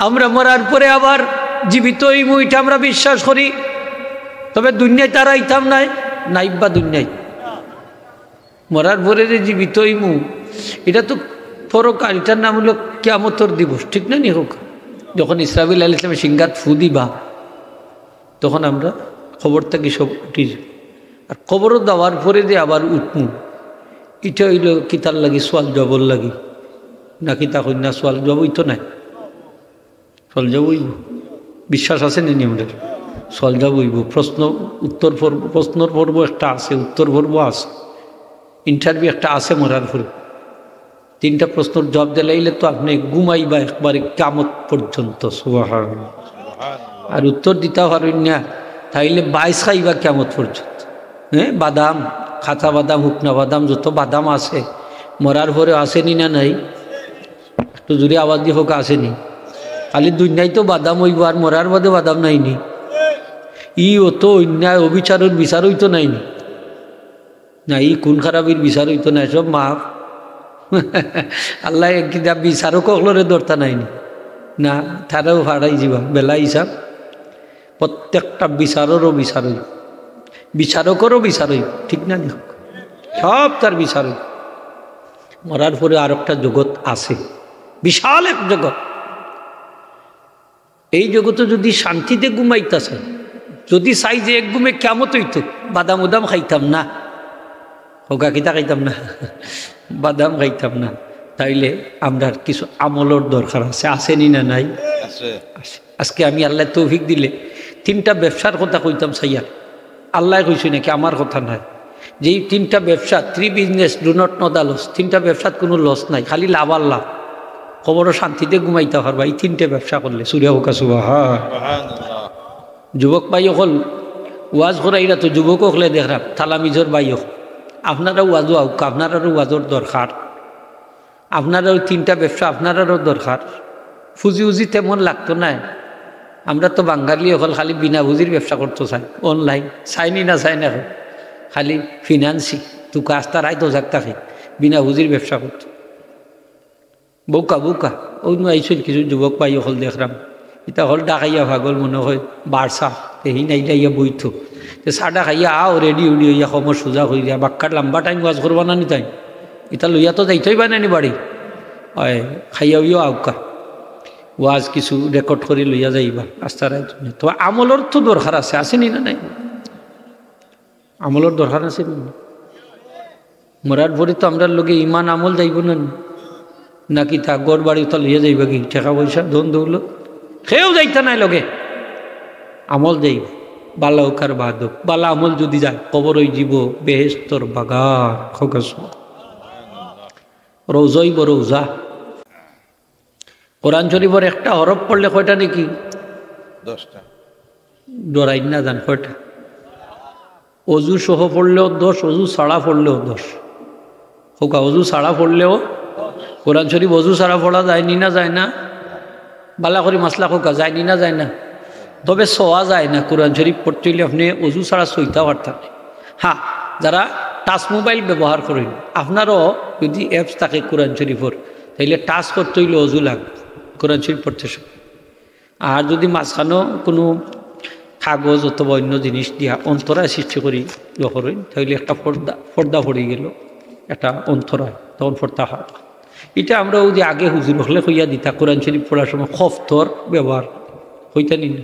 আমরা মরার পরে আবার জীবিত হইমু এটা আমরা বিশ্বাস করি, তবে দুনিয়ায় তারা আইতাম নাই নাইবা দুনিয়ায় মরার পরে যে জীবিত হইমু এটা তো পরকাল, এটার নাম হলো কিয়ামতের দিবস, ঠিক না নি হোক? যখন ইসরাফিল আলাইহিস সালামের সিংহাত ফু দিবা তখন আমরা খবর থাকি সব উঠি যাব। আর খবরও দেওয়ার পরে যে আবার উঠমু এটা হইল কিতার লাগি সোয়াল জবর লাগি, না কিতা কই না সোয়াল জবই তো নাই, সোয়াল জব হইব। বিশ্বাস আছে নি আমাদের? সোয়াল জব হইব, প্রশ্ন উত্তর পর্ব, প্রশ্নর পর্ব একটা আছে, উত্তর পর্ব আছে, ইন্টারভিউ একটা আছে মরার পরে। 3টা প্রশ্নের জবাব দিলাইলে তো আপনি ঘুমাইবা একবারে কিয়ামত পর্যন্ত। সুবহানাল্লাহ। আর উত্তর দিতে পারেন না তাইলে 22 খাইবা কিয়ামত পর্যন্ত। হ্যাঁ, বাদাম, খাঁচা বাদাম, হুকনা বাদাম, যত বাদাম আছে মরার পরে আসেনি না নাই? একটু জোরে আওয়াজ দিয়ে হোক, আসেনি? খালি দুনিয়ায় তো বাদাম হইব আর মরার বাদে বাদাম নাইনি। ই অত অন্যায় অবিচারের বিচার হইতো নাইনি না, ই খুন খারাপির বিচার হইতো নাই, সব মাফ। আল্লাহ কিতাব বিচারক হলরে দরতা নাইনি না, তারাও হারাই যাবা বেলা হিসাব। প্রত্যেকটা বিচারেরও বিচার হইব, বিচারকেরও বিচার হইব, ঠিক না? সব তার বিচার হইব। মরার পরে আর একটা জগৎ আছে, বিশাল এক জগৎ। এই জগতে যদি শান্তিতে ঘুমাইতেছে, যদি চাই যে এক ঘুমে কিয়ামত হইতো, বাদাম উদাম খাইতাম না, হোগা কিতা খাইতাম না, বাদাম খাইতাম না, তাইলে আমরা কিছু আমলের দরকার আছে। আসেনি না নাই? আজকে আমি আল্লাহ তৌফিক দিলে 3টা ব্যবসার কথা কইতাম চাইয়া, আল্লাহ কইছি নাকি, আমার কথা নাই। যেই 3টা ব্যবসা, 3 business do not know the loss, 3টা ব্যবসার কোনো লস নাই, খালি লাভ আর লাভ। খবরও শান্তিতে ঘুমাইতে পারবা এই 3টে ব্যবসা করলে। সূরা হোকা সুবহানাল্লাহ। যুবক ভাই হল ওয়াজ করাইরা তো যুবক হলে দেখলাম, তালামিজর ভাই হোক, আপনারাও ওয়াজও হোক, আপনারারও ওয়াজর দরকার, আপনারাও 3টা ব্যবসা আপনারারও দরকার। ফুজি উজি তেমন লাগতো না, আমরা তো বাঙালি হল খালি বিনা পুঁজির ব্যবসা করতে চাই, অনলাইন চাইনি না চাই না, খালি ফিনান্সি তু কাজ তার আয় তো যাক থাকে বিনা পুঁজির ব্যবসা করতো। বৌকা বৌকা ওই আইসল কিছু যুবক পাই হল দেখলাম, এটা হল ডাকাইয়া ভাগল মনে হয় বারসা এই নাইলা ইয়া বইতো সাডা খাইয়া আও রেডি উডি হইয়া সময় সোজা হয়ে যায়, বাক্কার লম্বা টাইম ওয়াজ করবা না নি তাই, এটা লইয়া তো যাইতেই পারে নি বাড়ি, হয় খাইয়া উইও আউকা ওয়াজ কিছু রেকর্ড করে লইয়া যাইবা আস্তা রায়। তো আমলের তো দরকার আছে, আসেনি না নাই? আমলের দরকার আছে মরার পরে তো আমরা লোকে ইমান আমল যাইব না নাকি? তা গড় বাড়ি তো লইয়া যাইবা কি টাকা পয়সা ধন দৌলত, সেও যাইতে নাই লগে আমল যাইব। বালা হোক আর বাদ হোক, বালা আমল যদি যায় কবর হয়ে যাব বেহেশতর বাগান। খোকাস রোজাইব রোজা। কোরআন শরীফের একটা হরফ পড়লে কয়টা নাকি? 10টা। ডরাই না জান কয়টা? অজু সহ পড়লেও 10, অজু ছাড়া পড়লেও 10। হোকা অজু ছাড়া পড়লেও কোরআন শরীফ অজু ছাড়া পড়া যায়নি না যায় না? বালা করে মাসলা হোকা যায়নি না যায় না? তবে সোয়া যায় না কোরআন শরীফ পড়তে হইলে আপনি অজু ছাড়া সইতা পারতেন। হ্যাঁ, যারা টাচ মোবাইল ব্যবহার করেন আপনারও যদি অ্যাপস থাকে কোরআন শরীফের, তাইলে টাচ করতে হইলে অজু লাগবে কোরআন শরীফ পড়তে সময়। আর যদি মাঝখানেও কোনো কাগজ অথবা অন্য জিনিস দিয়া অন্তরায় সৃষ্টি করি করেন, তাহলে একটা পর্দা পড়ে গেল, একটা অন্তরায়, তখন পড়তা হয়। এটা আমরা ওই যে আগে হুজুর হলে হইয়া দিতা কোরআন শরীফ পড়ার সময় খফতর ব্যবহার হইতা নি না,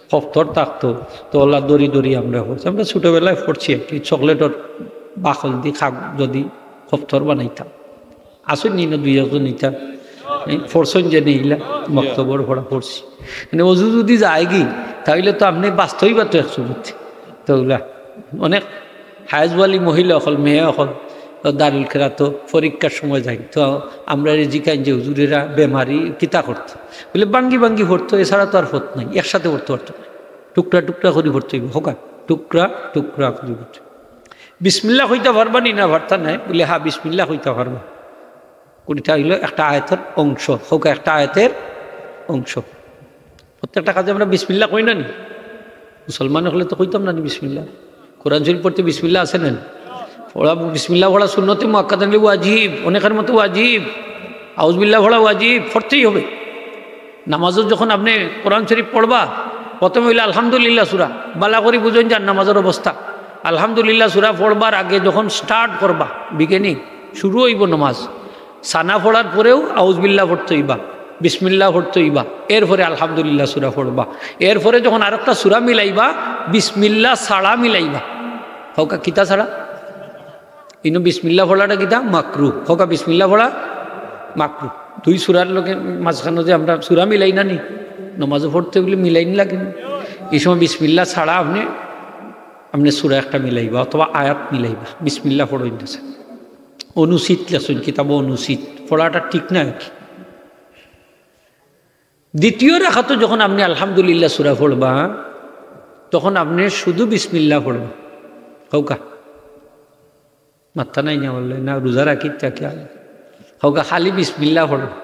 খফতর থাকতো তো ওলা দড়ি দড়ি আমরা পড়ছি, আমরা ছোটোবেলায় পড়ছি আর কি, চকলেটের বাকল দিয়ে খাগ যদি খফতর বানাইতাম। আসুন নি না 2 জন নিতা ফরসন যে নিলা বক্তব্য পড়া পড়ছি। মানে অজু যদি যায় কি তাহলে তো আপনি বাস্তবই বা তো 100 বুঝছি। তো ওগুলা অনেক হায়াজওয়ালি মহিলা অকল মেয়ে অকল দারুল খেরা তো পরীক্ষার সময় যাই, তো আমরা জিকাই যে হুজুরেরা বেমারি কিতা করতো বলে বাঙ্গি বাঙ্গি পড়তো, এছাড়া তো আর পড়ত নাই, একসাথে পড়তে পারতো না, টুকরা টুকরা করে পড়তে হইব, হোকা টুকরা টুকরা করে পড়তে। বিসমিল্লাহ হইতে পারবা নি না ভার্তা নাই বলে, হ্যাঁ বিসমিল্লাহ হইতে পারবা। কোনটা হইল একটা আয়াতের অংশ, হোক একটা আয়াতের অংশ। প্রত্যেকটা কাজে আমরা বিসমিল্লাহ কই না নি? মুসলমান হলে তো কইতাম না নি বিসমিল্লাহ। কোরআন শরীফ পড়তে বিসমিল্লাহ আছে না? পড়া বিসমিল্লাহ পড়া সুন্নতে মুআক্কাদা ওয়াজিব, অনেকের মতো ওয়াজিব। আউযুবিল্লাহ পড়া ওয়াজিব, পড়তেই হবে। নামাজত যখন আপনি কোরআন শরীফ পড়বা প্রথমে হইলে আলহামদুলিল্লাহ সূরা বালা করে বুঝুন যান নামাজের অবস্থা। আলহামদুলিল্লাহ সূরা পড়বার আগে যখন স্টার্ট করবা বিগিনিং শুরু হইব নামাজ, সানা পড়ার পরেও আউযুবিল্লাহ পড়তে হইবা, বিসমিল্লাহ পড়তে হইবা, এরপরে আলহামদুলিল্লাহ সূরা পড়বা। এরপরে যখন আরেকটা সূরা মিলাইবা বিসমিল্লাহ ছাড়া মিলাইবা। হোকা কিতা ছাড়া? ইনো বিসমিল্লাহ পড়াটা কিতা? মাকরু। হোকা বিসমিল্লাহ পড়া মাকরু। দুই সূরার লোকে মাঝখানে যে আমরা সূরা মিলাই না নি নামাজে পড়তে গেলে মিলাই নি লাগে। এই সময় বিসমিল্লাহ ছাড়া আপনি সূরা একটা মিলাইবা অথবা আয়াত মিলাইবা, বিসমিল্লাহ পড়ই না। অনুচিত লেখছেন কিতাব, অনুচিত পড়াটা ঠিক না। দ্বিতীয় রাখাতো যখন আপনি আলহামদুলিল্লাহ সূরা পড়বা তখন আপনি শুধু বিসমিল্লাহ পড়বা। হোকা মাথা নাই না বললে না রোজা রাখি তাকে হোকা খালি বিসমিল্লাহ পড়বা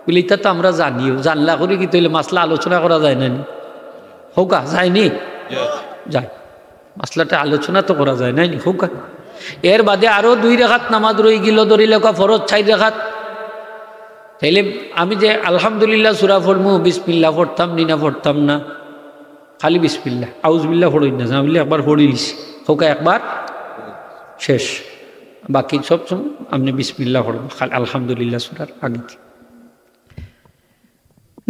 বলে এটা তো আমরা জানিও, জানলা করি কি তাইলে মাসলা আলোচনা করা যায় না? হোকা যায়নি? যায়। মাসলাটা আলোচনা তো করা যায় নাই। হোকা এর বাদে আরো 2 রাকাত নামাজ রয়ে গেল, ধরিলে ফরজ 4 রাকাত। তাইলে আমি যে আলহামদুলিল্লাহ সূরা পড়মু বিসমিল্লাহ পড়তাম নি না পড়তাম না? খালি বিসমিল্লাহ আউযুবিল্লাহ পড়ই না, জানলে একবার পড়ি লিছি। হোকা একবার শেষ, বাকি সব সময় আপনি বিসমিল্লাহ পড়বেন খালি আলহামদুলিল্লাহ সূরার আগে।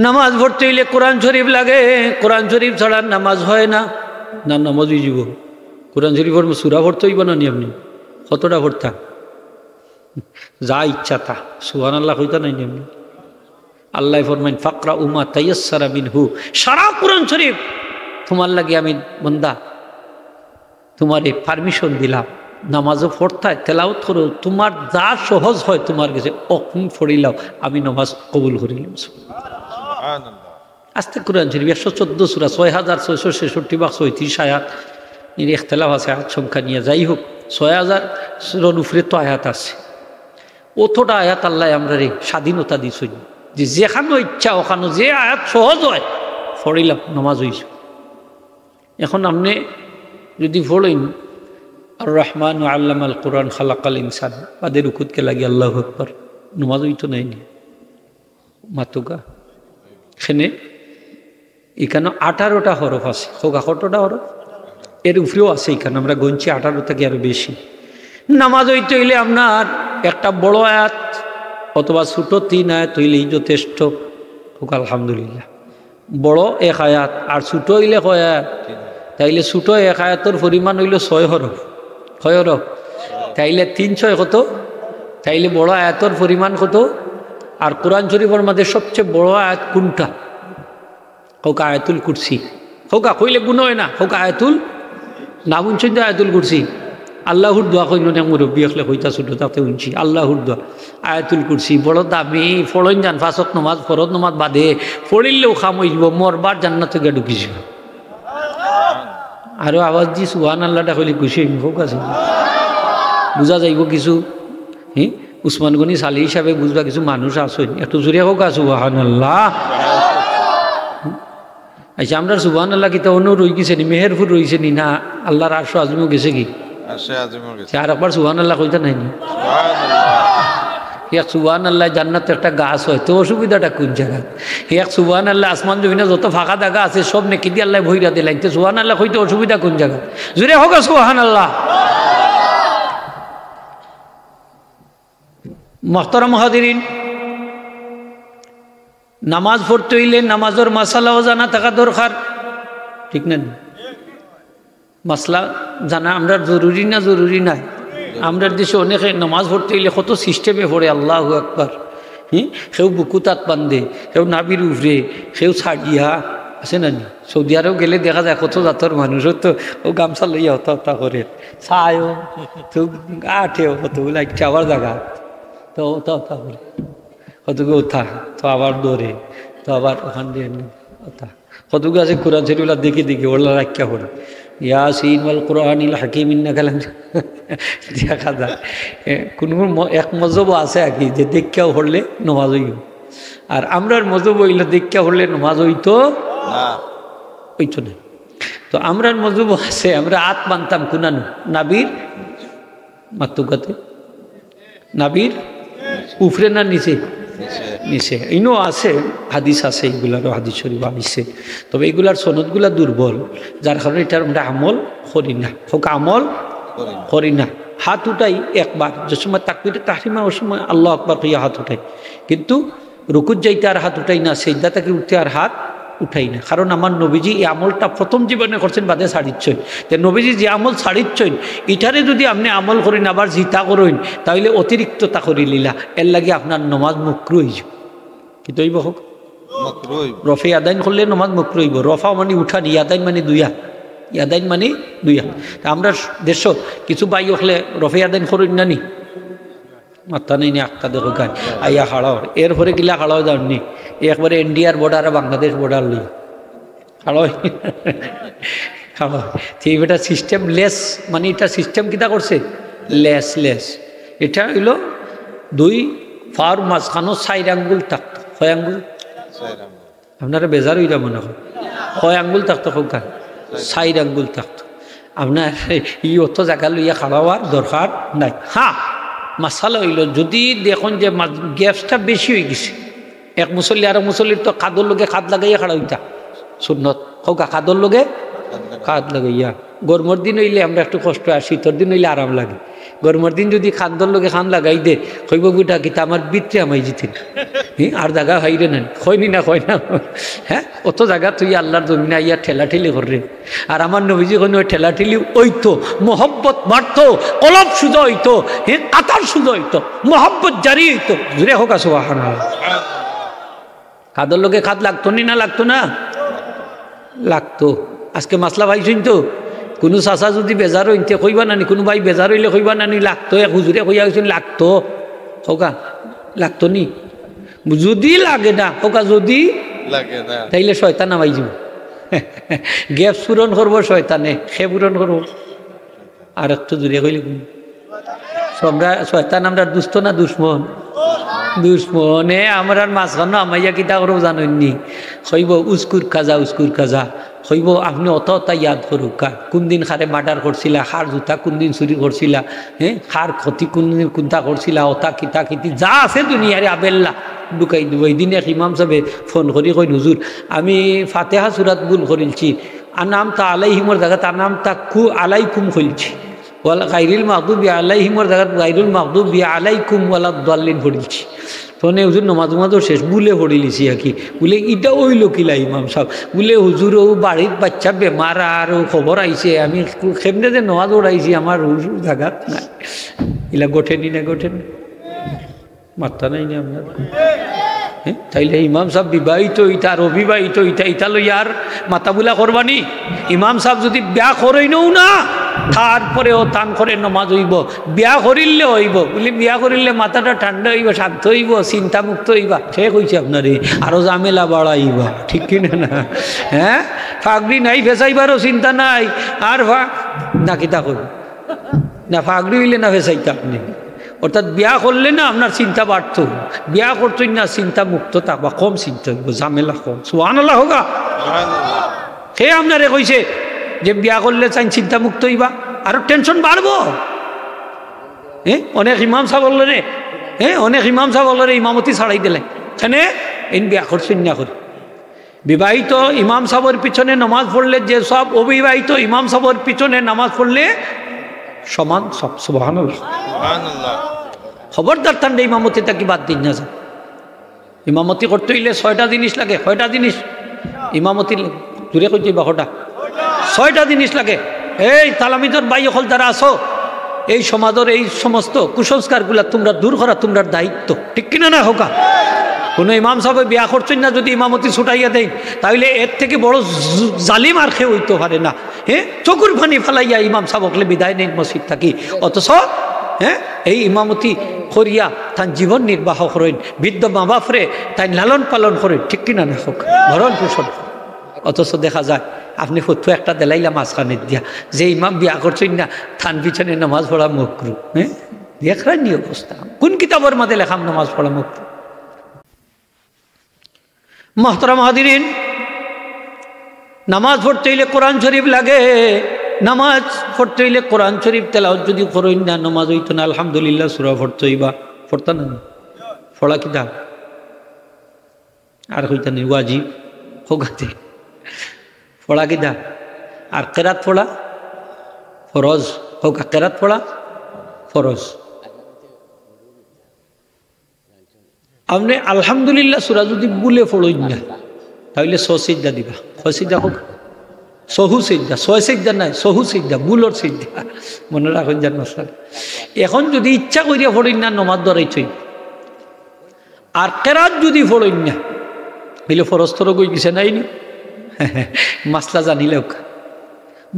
নামাজ পড়তে হইলে কোরআন শরীফ লাগে, কোরআন শরীফ ছাড়া নামাজ হয় না। না নামাজ হয়ে যাব, কোরআন শরীফ সূরা পড়তে হইব না নি? আপনি কতটা পড়তাম যা ইচ্ছা তা সুবহানাল্লাহ কইতা নাই নি? আপনি আল্লাহ ফরমাইন ফাকরা উমা তায়াসসারা মিনহু, সারা কোরআন শরীফ তোমার লাগে আমি বান্দা তোমারে পারমিশন দিলাম, নামাজও পড়তায় তেলাওয়াত করো, তোমার যা সহজ হয় তোমার কাছে অখন পড়িলাও আমি নামাজ কবুল করিলাম। আস্তে কোরআন শরীফ 114 সূরা 6666 বা 36 আয়াত, এর ইখতিলাফ আছে আয়াত সংখ্যা নিয়ে। যাই হোক 6000 সূরার উপরে তো আয়াত আছে। অতটা আয়াত আল্লাহ আমরা স্বাধীনতা দিয়েছেন যে যেখানে ইচ্ছা ওখানে যে আয়াত সহজ হয় পড়িলাম নামাজ হইছে। এখন আপনি যদি পড়েন আর রহমান আল্লামাল কোরআন খালাকাল ইনসান তাদের উকুতকে লাগে আল্লাহু আকবার, নামাজ হইতো নাই নি মাতুকা। এখানে 18টা হরফ আছে। হোক 18টা হরফ এর উপরেও আছে, এখানে আমরা গঞ্চি 18 থেকে আরো বেশি। নামাজ হইতে হইলে আপনার একটা বড় আয়াত অথবা ছোট 3 আয়াত হইলেই যথেষ্ট। হোক আলহামদুলিল্লাহ। বড় 1 আয়াত আর ছোট হইলে কয় আয়াত? তাইলে ছোট 1 আয়াতের পরিমাণ হইল 6 হরফ। 6 হরফ তাইলে 3 6 কত? তাইলে বড় আয়াতের পরিমাণ কত? আর কোরআন শরীফের মধ্যে সবচেয়ে বড় আয়াত কোনটা? হোক আয়াতুল কুরসি। হোক কইলে গুণ হয় না। হোক আয়াতুল না শুনছেন তো আয়াতুল কুরসি? আল্লাহর দোয়া কইল না মুরব্বী আসলে হইতা ছোট তাতে শুনছি আল্লাহর দোয়া। আয়াতুল কুরসি বড় দামি, ফড়ন যান 5 ওয়াক্ত নামাজ ফরজ নামাজ বাদে পড়িলেও খাম হইব, মরবার জান্নাতে গিয়ে ঢুকিস। আরো আওয়াজ দি সুবহানাল্লাহটা কইলে খুশি হইব। হোক আছে বুঝা যাইব কিছু। হ্যাঁ উসমান গনি সালি হিসাবে বুঝবা কিছু মানুষ আসেন, একটু জোরে হোক সুবহানাল্লাহ। আচ্ছা আমরা সুবহানাল্লাহ কিতা অন্য রই গেছে নি? মেহেরপুর রইছে নি না আল্লাহর আরশ আযমও গেছে কি? আর একবার সুবহানাল্লাহ কইতা নাই নি? এক সুবহানাল্লাহ জান্নাতে একটা গাছ হয়, তো অসুবিধাটা কোন জায়গায়? এক সুবহানাল্লাহ আসমান জমিনে যত ফাঁকা জায়গা আছে সব নেকি দিয়ে আল্লাহ ভইরা দিলেন, তো সুবহানাল্লাহ কইতে অসুবিধা কোন জায়গায়? জোরে হোক সুবহানাল্লাহ। মুহতারাম হাজিরিন, নামাজ পড়তে হইলে নামাজের মাসালাও জানা থাকা দরকার, ঠিক না? মাসলা জানা আমরা জরুরি না? জরুরি নাই? আমরা দেশে অনেকে নামাজ পড়তে হইলে কত সিস্টেমে পড়ে আল্লাহু আকবার। কেউ বুকুতাত বান্ধে, কেউ নাবির উফরে, কেউ ছাড়িয়া আছে না নি? সৌদি আরব গেলে দেখা যায় কত জাতর মানুষও তো ও গামছা লইয়া হতা হতা করে ছায়ও তো আঠেও কতগুলো একটা আবার জায়গা তো ওটা ওটা করে কতগুলো ওঠা তো আবার দৌড়ে তো আবার ওখান দিয়ে ওঠা কতগুলো আছে কোরআন শরীফগুলো দেখে দেখে ওলা রাখা করে ইয়াসিন ওয়াল কুরআনিল হাকিম ইন্নাকা দেখা যায়। কোনো এক মজব আছে আর কি যে দেখিয়াও হলে নমাজ হইব, আর আমরার মজব হইলে দেখিয়া হলে নমাজ হইতো হইতো না। তো আমরার মজব আছে আমরা হাত বানতাম কুনানো নাবির মাতুকাতে, নাবির উফরে না নিচে নিছে ইনো আছে হাদিস আছে, এগুলারও হাদিস শরীফ আনিছে, তবে এগুলার সনদগুলা দুর্বল, যার কারণে এটার আমরা আমল করি না, হোক আমল করি না। হাত উঠাই একবার, যে সময় তাকবীরে তাহরিমা ওই সময় আল্লাহ আকবার কইয়া হাত উঠাই, কিন্তু রুকুত যাইতে আর হাত উঠাই না, সেজদা থেকে উঠতে আর হাত উঠাই না। কারণ আমার নবীজি এই আমলটা প্রথম জীবনে করছেন, বাদে ছাড়িচ্ছেন। তো নবীজি যে আমল ছাড়িচ্ছেন, এটারে যদি আপনি আমল করেন আবার জিতা করেন, তাহলে অতিরিক্ততা করি লীলা, এর লাগে আপনার নমাজ মুকরু হইব। কি তৈব হোক রফে আদাইন করলে নমাজ মুকরু হইব। রফা মানে উঠানি, আদাইন মানে দুইয়া, ইয়াদাইন মানে দুইয়া। আমরা দেশ কিছু বাই হলে রফে আদাইন করেন না নি, মাথা নেই আটটা দেখো গান আইয়া হাড়াও, এর পরে গিলা হাড়াও যাননি, একবারে ইন্ডিয়ার বর্ডার আর বাংলাদেশ বর্ডার লই হাড়াও হাড়াও। ঠিক এটা সিস্টেম লেস, মানে এটা সিস্টেম কিতা করছে লেস লেস। এটা হইল দুই ফার মাঝখানো 4 আঙ্গুল থাকতো, 6 আঙ্গুল আপনারা বেজার হইলা মনে হয়, 6 আঙ্গুল থাকতো, হোক গান 4 আঙ্গুল থাকতো। আপনার ই অত জায়গা লইয়া খাওয়ার দরকার নাই। হ্যাঁ মাসালা হইল যদি দেখুন যে গ্যাপসটা বেশি হয়ে গেছে, এক মুসল্লি আর মুসল্লির তো খাদর লোকে খাদ লাগাইয়া খাড়া হইতা সুন্নত, হোকা খাদর লোকে খাদ লাগাইয়া। গরমের দিন হইলে আমরা একটু কষ্ট, আর শীতের দিন হইলে আরাম লাগে। গরমের দিন যদি খাদ্যর লোকে খান লাগাই দে, কইব গুটা কিতা আমার বিত্রে আমাই জিতেন, আর জায়গা হাইরে নেন, কইনি না কয় না। হ্যাঁ অত জায়গা তুই আল্লাহর জমিনে আইয়া ঠেলাঠেলি কররে, আর আমার নবীজি কোন ওই ঠেলাঠেলি ওইতো, মোহব্বত মারতো, কলব সুজা হইতো, কাতার সুজা হইতো, মোহব্বত জারি হইতো। জুড়ে হোক সুবহানাল্লাহ। খাদর লোকে খাদ লাগতো নি না লাগতো না, লাগতো। আজকে মাসলা ভাই শুনতো, কোনো চাচা যদি বেজার হইতে কইবা নানি, কোনো ভাই বেজার হইলে কইবা নানি লাগতো, এক হুজুরে কইয়া গেছেন লাগতো, হোকা লাগতো নি। যদি লাগে না হোকা, যদি লাগে না তাইলে শয়তান নামাই যাব, গ্যাপ পূরণ করবো শয়তানে, সে পূরণ করবো। আর একটু দূরে কইলে আমরা শয়তান আমরা দুস্থ না দুশ্মন, দুশ্মনে আমরা মাঝখানো আমাইয়া কিতা করবো জানেননি, কইব উস্কুর কাজা উস্কুর কাজা, কইব আপনি অত অতা ইয়াদ করুক, কোন দিন খারে মার্ডার করছিলা, খার জুতা কোন দিন চুরি করছিলা, খার ক্ষতি কোন দিন কোনটা করছিলা, অতা কিতা কিতি যা আছে দুনিয়ারে আবেল্লা ঢুকাই দিব। এই দিনে ইমাম সাহেবে ফোন করি কই হুজুর আমি ফাতেহা সুরাত ভুল করিলছি, আনামতা আলাইহিমর জায়গাত আনামতা আলাইকুম কইলছি, ওয়ালা গাইরুল মাগদুবি আলাইহিমর জায়গাত গাইরুল মাগদুবি আলাইকুম ওয়ালা দাল্লিন পড়িলছি। তখন হুজুর নমাজ শেষ বুলে পড়িলিছি আর কি, বলে ইটা ওইল কিলা ইমাম সাহেব, বলে হুজুর ও বাড়ির বাচ্চা বেমার আর খবর আইছে, আমি কেমনে যে নমাজ ওড়াইছি আমার হুজুর জায়গাত নাই। ইলা গোঠেনি না গোঠেন মাত্রা নাই না আপনার। তাইলে ইমাম সাহেব বিবাহিত ইটা আর অবিবাহিত ইটা ইটা লই আর মাতাবুলা করবানি। ইমাম সাহেব যদি বিয়া করেই নও না, তারপরেও টান করে নমাজ হইব, বিয়া করিলে হইব, বলে বিয়া করিলে মাথাটা ঠান্ডা হইব, শান্ত হইব, চিন্তামুক্ত হইবা। সে কইছে আপনারে আরো ঝামেলা বাড়াইবা, ঠিক কিনা না? হ্যাঁ ফাগড়ি নাই ফেসাইবারও চিন্তা নাই, আর না কিতা করবে না, ফাগড়ি হইলে না ফেসাইতা আপনি। অর্থাৎ বিয়া করলে না আপনার চিন্তা বাড়ত, বিয়া করতেই না চিন্তা মুক্ত থাকবা, কম চিন্তা হইব, ঝামেলা কম। সুবহানাল্লাহ হোগা। সে আপনারে কইছে যে বিয়া করলে চাই চিন্তা মুক্ত হইবা, আরো টেনশন বাড়বো। অনেক ইমাম সাহেব বললো রে, অনেক ইমাম সাহেব বললো রে ইমামতি ছাড়াই দিলে, কেন এই বিয়া করছেন না করে। বিবাহিত ইমাম সাহেবের পিছনে নামাজ পড়লে যে সব অবিবাহিত ইমাম সাহেবের পিছনে নামাজ পড়লে সমান সব। সুবহানাল্লাহ। খবরদার ঠান্ডা ইমামতি তাকে বাদ দিন না। ইমামতি করতে হইলে 6টা জিনিস লাগে, 6টা জিনিস ইমামতি দূরে করতে বাহটা 6টা জিনিস লাগে। এই তালামিদর বাই হল যারা আসো, এই সমাজের এই সমস্ত কুসংস্কারগুলা তোমরা দূর করা তোমরা দায়িত্ব, ঠিক কিনা না হোকা? কোনো ইমাম সাহেব বিয়া করছেন না যদি ইমামতি ছুটাইয়া দেয়, তাহলে এর থেকে বড় জালিম আর কেউ হইতে পারে না। চকুর পানি ফেলাইয়া ইমাম সাহেবকে বিদায় নেই মসজিদ থাকি, অথচ এই ইমামতি করিয়া তার জীবন নির্বাহ করেন, বৃদ্ধ মা বাপরে তাই লালন পালন করেন, ঠিক কিনা না হোক, ভরণ পোষণ। অথচ দেখা যায় আপনি ফটো একটা দেলাইলা মাঝখানে দিয়া যে ইমাম বিয়া করছেন না থান পিছনে নামাজ পড়া মকরু। দেখার নি অবস্থা, কোন কিতাবের মধ্যে লেখাম নামাজ পড়া মকরু? মোহতারাম হাজিরিন, নামাজ পড়তে হইলে কোরআন শরীফ লাগে। নামাজ পড়তে হইলে কোরআন শরীফ তেলাওয়াত যদি করেন না নামাজ হইতো না। আলহামদুলিল্লাহ সূরা পড়তে হইবা, পড়তা না পড়া কিতাব আর হইতানি ওয়াজিব হোকাতে পড়া কিতা আর কেরাত পড়া ফরজ হোকা কেরাত পড়া ফরজ আপনি আলহামদুলিল্লাহ সূরা যদি বলে পড়ই না তাহলে সসিজদা দিবা সসিজদা হোক সহু সিজদা ছয় সিজদা নাই সহু সিজদা বুলর সিজদা মনে রাখুন জান মশলা এখন যদি ইচ্ছা করিয়া পড়ই না নমাজ ধরাই থই আর কেরাত যদি পড়ই না তাহলে ফরজ তর গই গেছে নাই নি মাসলা জানিলেও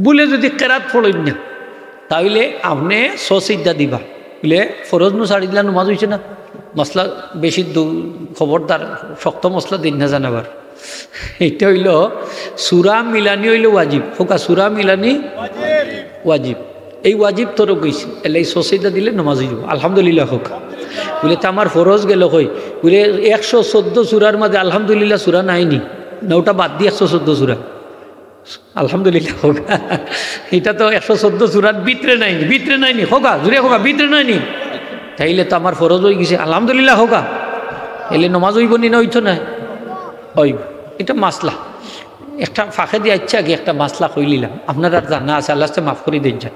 বলে যদি কেরাত পড়ই না তাহলে আপনি সসিজদা দিবা বলে ফরজ নু ছাড়ি দিলা নমাজ হয়েছে না মশলা বেশি খবরদার শক্ত মশলা দিন না জানাবার এটা হইল সূরা মিলানি হইল ওয়াজিব হোকা সূরা মিলানি ওয়াজিব এই ওয়াজিব তোর কইছে এলে এই সসিদা দিলে নমাজ হইব আলহামদুলিল্লাহ হোক বলে তো আমার ফরজ গেল কই বলে 114 সূরার মধ্যে আলহামদুলিল্লাহ সূরা নাইনি না ওটা বাদ দিয়ে 114 সূরা আলহামদুলিল্লাহ হোক এটা তো 114 সূরার ভিতরে নাইনি হোকা জুড়ে হোকা ভিতরে নাইনি তাইলে তো আমার ফরজ হয়ে গেছে আলহামদুলিল্লাহ হোকা এলে নমাজ হইব নি না হইতো না ওই এটা মাসলা একটা ফাঁকে দিয়ে ইচ্ছা কি একটা মাসলা কইলিলাম আপনারা জানা আছে আল্লাহ মাফ করে দিন যান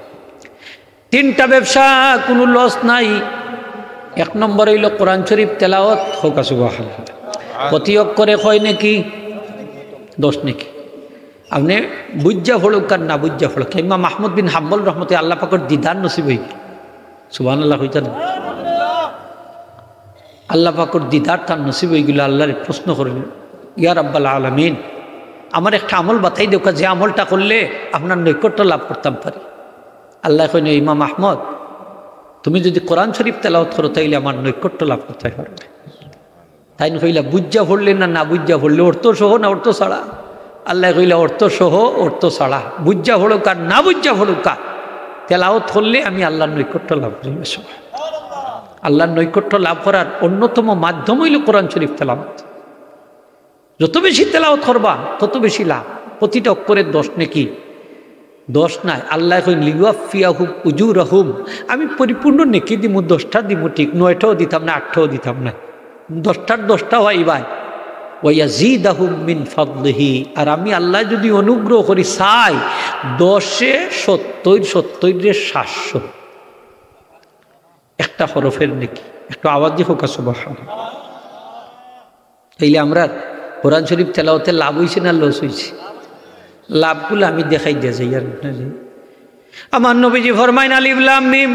তিনটা ব্যবসা কোনো লস নাই এক নম্বর হইল কোরআন শরীফ তেলাওয়াত হোকা সুবহানাল্লাহ প্রতি অক্ষরে কয় নাকি 10 নাকি আপনি বুঝা ফড়ুক আর না বুঝা ফড়ুক ইমাম মাহমুদ বিন হাম্বল রহমতে আল্লাহ পাকের দিদার নসিব হই সুবহানাল্লাহ হইতেন আল্লাহ পাকের দিদার তার নসিব হইগুলো আল্লাহর প্রশ্ন করলেন ইয়া রাব্বাল আলামিন আমার একটা আমল বাতাই দেখা যে আমলটা করলে আপনার নৈকট্য লাভ করতাম পারি আল্লাহ কইন ইমাম আহমদ তুমি যদি কোরআন শরীফ তেলাওয়াত করো তাইলে আমার নৈকট্য লাভ করতে পারবে তাই কইলা বুঝা পড়লে না বুঝা পড়লে অর্থ সহ না অর্থ ছাড়া আল্লাহ কইলা অর্থ সহ অর্থ ছাড়া বুঝা পড়ুক আর না বুঝা পড়ুক তেলাওয়াত করলে আমি আল্লাহর নৈকট্য লাভ করি আল্লাহর নৈকট্য লাভ করার অন্যতম মাধ্যম হইল কোরআন শরীফ তেলাওয়াত যত বেশি তেলাওয়াত করবা তত বেশি লাভ প্রতিটা অক্ষরের 10 নাকি 10 নাই আল্লাহ কইন লিওয়াফিয়াহুম উজুরহুম আমি পরিপূর্ণ নেকি দিমু 10টা দিমু ঠিক 9টাও দিতাম না 8টাও দিতাম না 10টার 10টা হয় ভাই ওয়ায়াজিদাহুম মিন ফাদলিহি আর আমি আল্লাহ যদি অনুগ্রহ করি চাই 10-এ 70 700 একটা হরফের নেকি একটু আওয়াজ দিয়ে হোক সুবহানাল্লাহ তাইলে আমরা কোরআন শরীফ তেলাওয়াতে লাভ হইছে না লস হইছে লাভগুলো আমি দেখাই দিয়ে যাই আর আমার নবীজি ফরমাইন আলিফ লাম মিম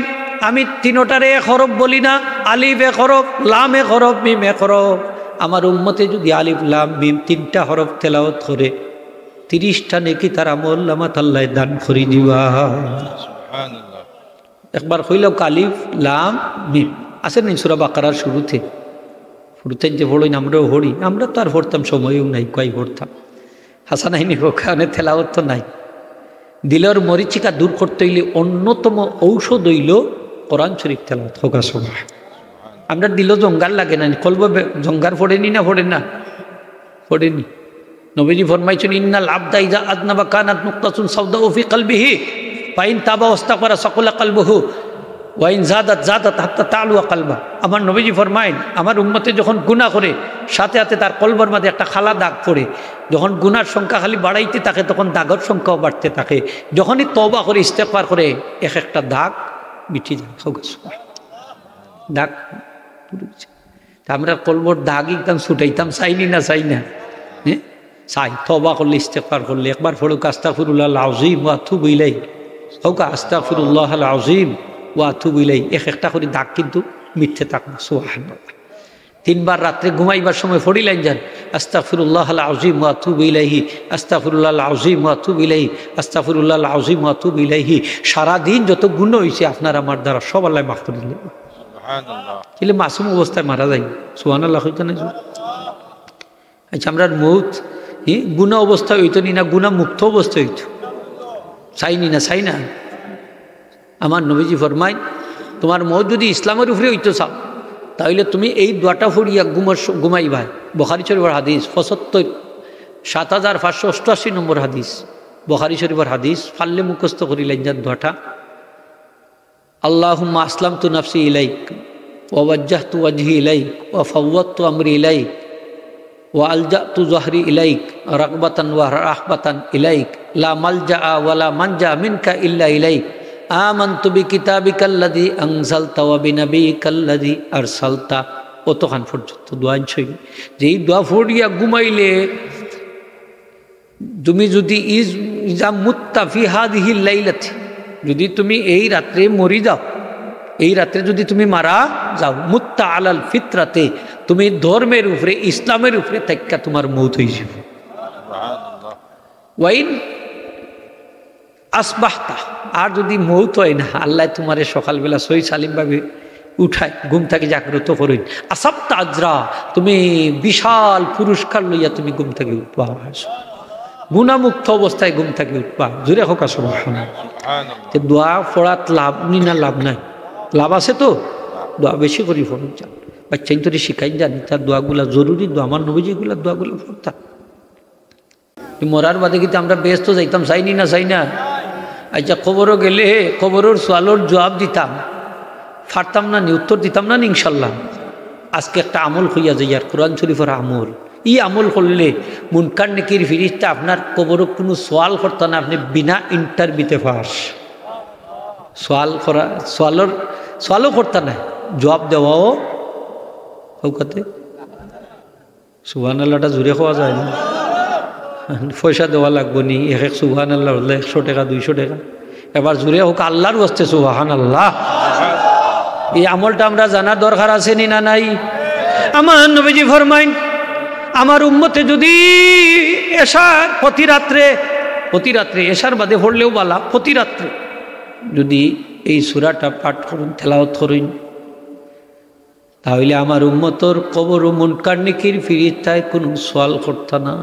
আমি তিনটারে এক হরফ বলি না আলিফ এক হরফ লাম এক হরফ মিম এক হরফ আমার উম্মতে যদি আলিফ লাম মিম 3টা হরফ তেলাওয়াত করে 30টা নেকি তার আমল নামাত আল্লাহ দান করে দিবা সুবহানাল্লাহ একবার কইল আলিফ লাম মিম আছে না সূরা বাকারার শুরুতে যে পড়ই আমরাও পড়ি আমরা তো আর পড়তাম সময়ও নাই কই পড়তাম হাসানাইনি ওখানে তেলাওয়াত তো নাই দিলের মরিচিকা দূর করতে হইলে অন্যতম ঔষধ হইল কোরআন শরীফ তেলাওয়াত হোক সুবহানাল্লাহ আমরা দিল জঙ্গার লাগে না কলব জঙ্গার পড়েনি না পড়েনি নবীজি ফরমাইছেন ইন্নাল আবদা ইযা আযনাবা কানাত নুক্তাতুন সাওদাউ ফি কলবিহি ফাইন তাবা ওয়াস্তাগফারা সাকুলা কলবুহু ওয়াইন জাদাত হাত্তা তালুয়া কালবা আমার নবীজি ফরমাইন আমার উম্মতে যখন গুনাহ করে সাথে সাথে তার কলবের মধ্যে একটা খালা দাগ পড়ে যখন গুনার সংখ্যা খালি বাড়াইতে থাকে তখন দাগের সংখ্যাও বাড়তে থাকে যখনই তওবা করে ইস্তেগফার করে একটা দাগ মিটে যায় দাগ আমরা কলবর দাগ একদম ছুটাইতাম চাইনি না চাই না হ্যাঁ চাই তওবা করলে ইস্তেগফার করলে একবার পড়ুক আস্তাগফিরুল্লাহল আযীম ওয়া আতুবু ইলাইহি হোক আস্তাগফিরুল্লাহল আযীম ওয়া আতুবু ইলাইহি একটা করে দাগ কিন্তু মিটতে থাকবে সুবহানাল্লাহ 3বার রাত্রে ঘুমাইবার সময় পড়িলেন যান আস্তাগফিরুল্লাহল আযীম ওয়া আতুবু ইলাইহি আস্তাগফিরুল্লাহল আযীম ওয়া আতুবু ইলাইহি আস্তাগফিরুল্লাহল আযীম ওয়া আতুবু ইলাইহি সারা দিন যত গুনাহ হইছে আপনার আমার দ্বারা সব আল্লাহ মাফ করে দিলেন সুবহানাল্লাহ কিলে মাসুম অবস্থায় মারা যায় সুবহানাল্লাহ হইতো না আচ্ছা আমরা মউত গুনাহ অবস্থায় হইতো না গুনাহ মুক্ত অবস্থায় হইতো চাইনি না চাই না আমার নবীজি ফরমায় তোমার মউত যদি ইসলামের উপরে হইতো চাও তাহলে তুমি এই দোয়াটা পড়িয়া ঘুমাই ভাই বুখারী শরীফের হাদিস 75,7588 নম্বর হাদিস বুখারী শরীফের হাদিস ফাললে মুখস্থ করিলেন যার দোয়াটা আল্লাহুম্মা আসলামতু নাফসি ইলাইক ওয়া ওয়াজ্জাহতু ওয়াজহি ইলাইক ওয়া ফাওয়াদতু আমরি ইলাইক ওয়া আলজাতু যহরি ইলাইক রাগবাতান ওয়া রাহবাতান ইলাইক লা মালজা ওয়ালা মানজা মিনকা ইল্লা ইলাইক আমানতু বিকিতাবিকাল্লাযী আনজালতা ওয়া বিনাবিয়িকাল্লাযী আরসালতা। অতখান পর্যন্ত দোয়া ছই যে এই দোয়া পড়িয়া ঘুমাইলে তুমি যদি ইজা মুত্তা ফি হাদিহিল লাইলাতি, যদি তুমি এই রাত্রে মরি যাও, এই রাত্রে যদি তুমি মারা যাও, মুত্তা আলাল ফিতরাতে, তুমি ধর্মের উপরে ইসলামের উপরে তাইকা তোমার মৌত হয়ে যাবে। ওয়াইন আসবাহতা, আর যদি মৌত হয় না, আল্লাহ তোমারে সকালবেলা সই সালিমভাবে উঠায়, ঘুম থেকে জাগ্রত করেন, আসাবতা আজরা, তুমি বিশাল পুরস্কার লইয়া তুমি ঘুম থেকে উঠবা, গুণামুক্ত অবস্থায় ঘুম থেকে উঠবা। জোরে হোক সুবহানাল্লাহ। দোয়া পড়াত লাভ নি না লাভ নাই? লাভ আছে তো, দোয়া বেশি করে পড়ুন যান, বাচ্চাই তোরে শিখাই জানি তার দোয়াগুলা জরুরি দোয়া। আমার নবীজিগুলা দোয়াগুলো পড়তাম। মরার বাদে কিন্তু আমরা ব্যস্ত যাইতাম, চাইনি না চাই না। আচ্ছা খবরও গেলে খবরের সোয়ালোর জবাব দিতাম, ফারতাম না নি, উত্তর দিতাম না নি ইনশাল্লাহ। আজকে একটা আমল হইয়া যাই, আর কোরআন শরীফের আমল, ই আমল করলে মুনকার নেকির ফিরিস্তা আপনার কবরক কোনো সোয়াল করতো না, আপনি বিনা ইন্টারভিউতে পাস। সোয়ালও করতে না, জবাব দেওয়াও হৌকাতে। সুবহানাল্লাহটা জুড়ে খাওয়া যায় না, পয়সা দেওয়া লাগবো নি, এক সুবহানাল্লাহ হলে 100 টাকা 200 টাকা। এবার জুড়ে হোক আল্লাহর বসতে সুবহানাল্লাহ। এই আমলটা আমরা জানার দরকার আছে নি না নাই? আমার নবীজি ফরমাইন, আমার উম্মতে যদি এশার প্রতি রাত্রে এশার বাদে পড়লেও বালা, প্রতি রাত্রে যদি এই সূরাটা পাঠ করুন, তেলাওয়াত করুন, তাহলে আমার উম্মতর কবর ও মুনকার নেকির ফিরিস্তায় কোনো সওয়াল করতা না।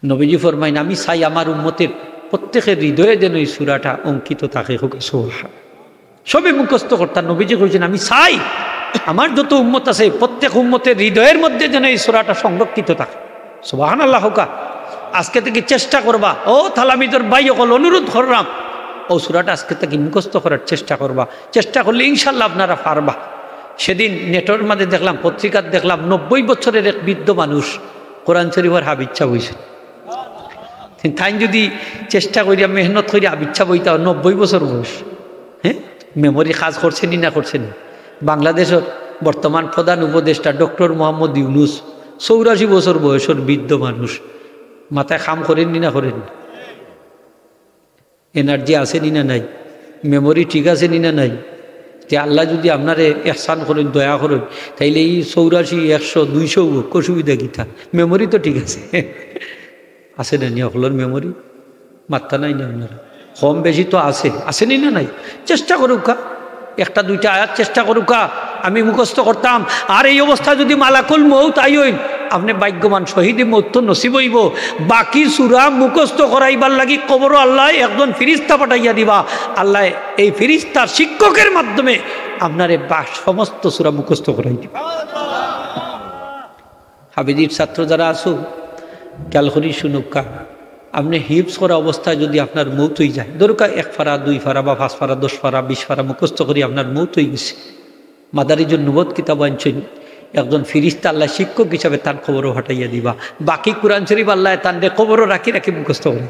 নবীজি ফরমাইন, আমি চাই আমার উম্মতের প্রত্যেকের হৃদয়ে যেন এই সূরাটা অঙ্কিত থাকে। হোক সুবহানাল্লাহ। সবে মুখস্থ করতাম, নবীজি কইছেন আমি চাই আমার যত উম্মত আছে প্রত্যেক উম্মতের হৃদয়ের মধ্যে যেন এই সূরাটা সংরক্ষিত থাকে। সুবহানাল্লাহ। হোকা আজকে থেকে চেষ্টা করবা, ও থালামিদর ভাই সকল অনুরোধ করলাম, ও সূরাটা আজকে থেকে মুখস্থ করার চেষ্টা করবা। চেষ্টা করলে ইনশাল্লাহ আপনারা পারবা। সেদিন নেটের মাঝে দেখলাম, পত্রিকার দেখলাম, 90 বছরের এক বৃদ্ধ মানুষ কোরআন শরীফের হাবিচ্ছা বইছেন। তাই যদি চেষ্টা করিয়া মেহনত করিয়া হাবিচ্ছা বইতা 90 বছর বয়স, হ্যাঁ, মেমোরি কাজ করছেনি না করছেন? বাংলাদেশের বর্তমান প্রধান উপদেষ্টা ডক্টর মোহাম্মদ ইউনুস 84 বছর বয়সের বৃদ্ধ মানুষ, মাথায় খাম করেননি না করেন? এনার্জি আছে নি না নাই? মেমোরি ঠিক আছে নি না নাই? যে আল্লাহ যদি আপনারে এহসান করেন, দয়া করেন, তাইলে এই 84, 100, 200 অসুবিধা গীতা, মেমোরি তো ঠিক আছে। আছে না নি সকলের মেমোরি? মাত্রা নাই না আপনারা? কম বেশি তো আছে নি না নাই? চেষ্টা করুকা, একটা দুইটা আয়াত চেষ্টা করুকা। আমি মুখস্থ করতাম, আর এই অবস্থা যদি মালাকুল মউত আইন, আপনি ভাগ্যবান, শহীদে মউত তো নসিব হইব। বাকি সূরা মুখস্থ করাইবার লাগি কবর আল্লাহ একজন ফিরিস্তা পাঠাইয়া দিবা। আল্লাহ এই ফিরিস্তার শিক্ষকের মাধ্যমে আপনারে সমস্ত সূরা মুখস্থ করাই দিবা। হাবিজির ছাত্র যারা আছো খেয়াল করি শুনুকা, আপনি হিপস করা অবস্থায় যদি আপনার মৌত হয়ে যায়, দরকার 1 ফারা 2 ফারা বা 5 ফারা 10 ফারা 20 ফারা মুখস্থ করি আপনার মৌত হয়ে গেছে, মাদারিজুন নুবুওয়াত কিতাব আনছেন, একজন ফিরিস্তা আল্লাহ শিক্ষক হিসাবে তার খবরও হটাইয়া দিবা। বাকি কোরআন শরীফ আল্লাহ তার খবরও রাখি মুখস্থ করে।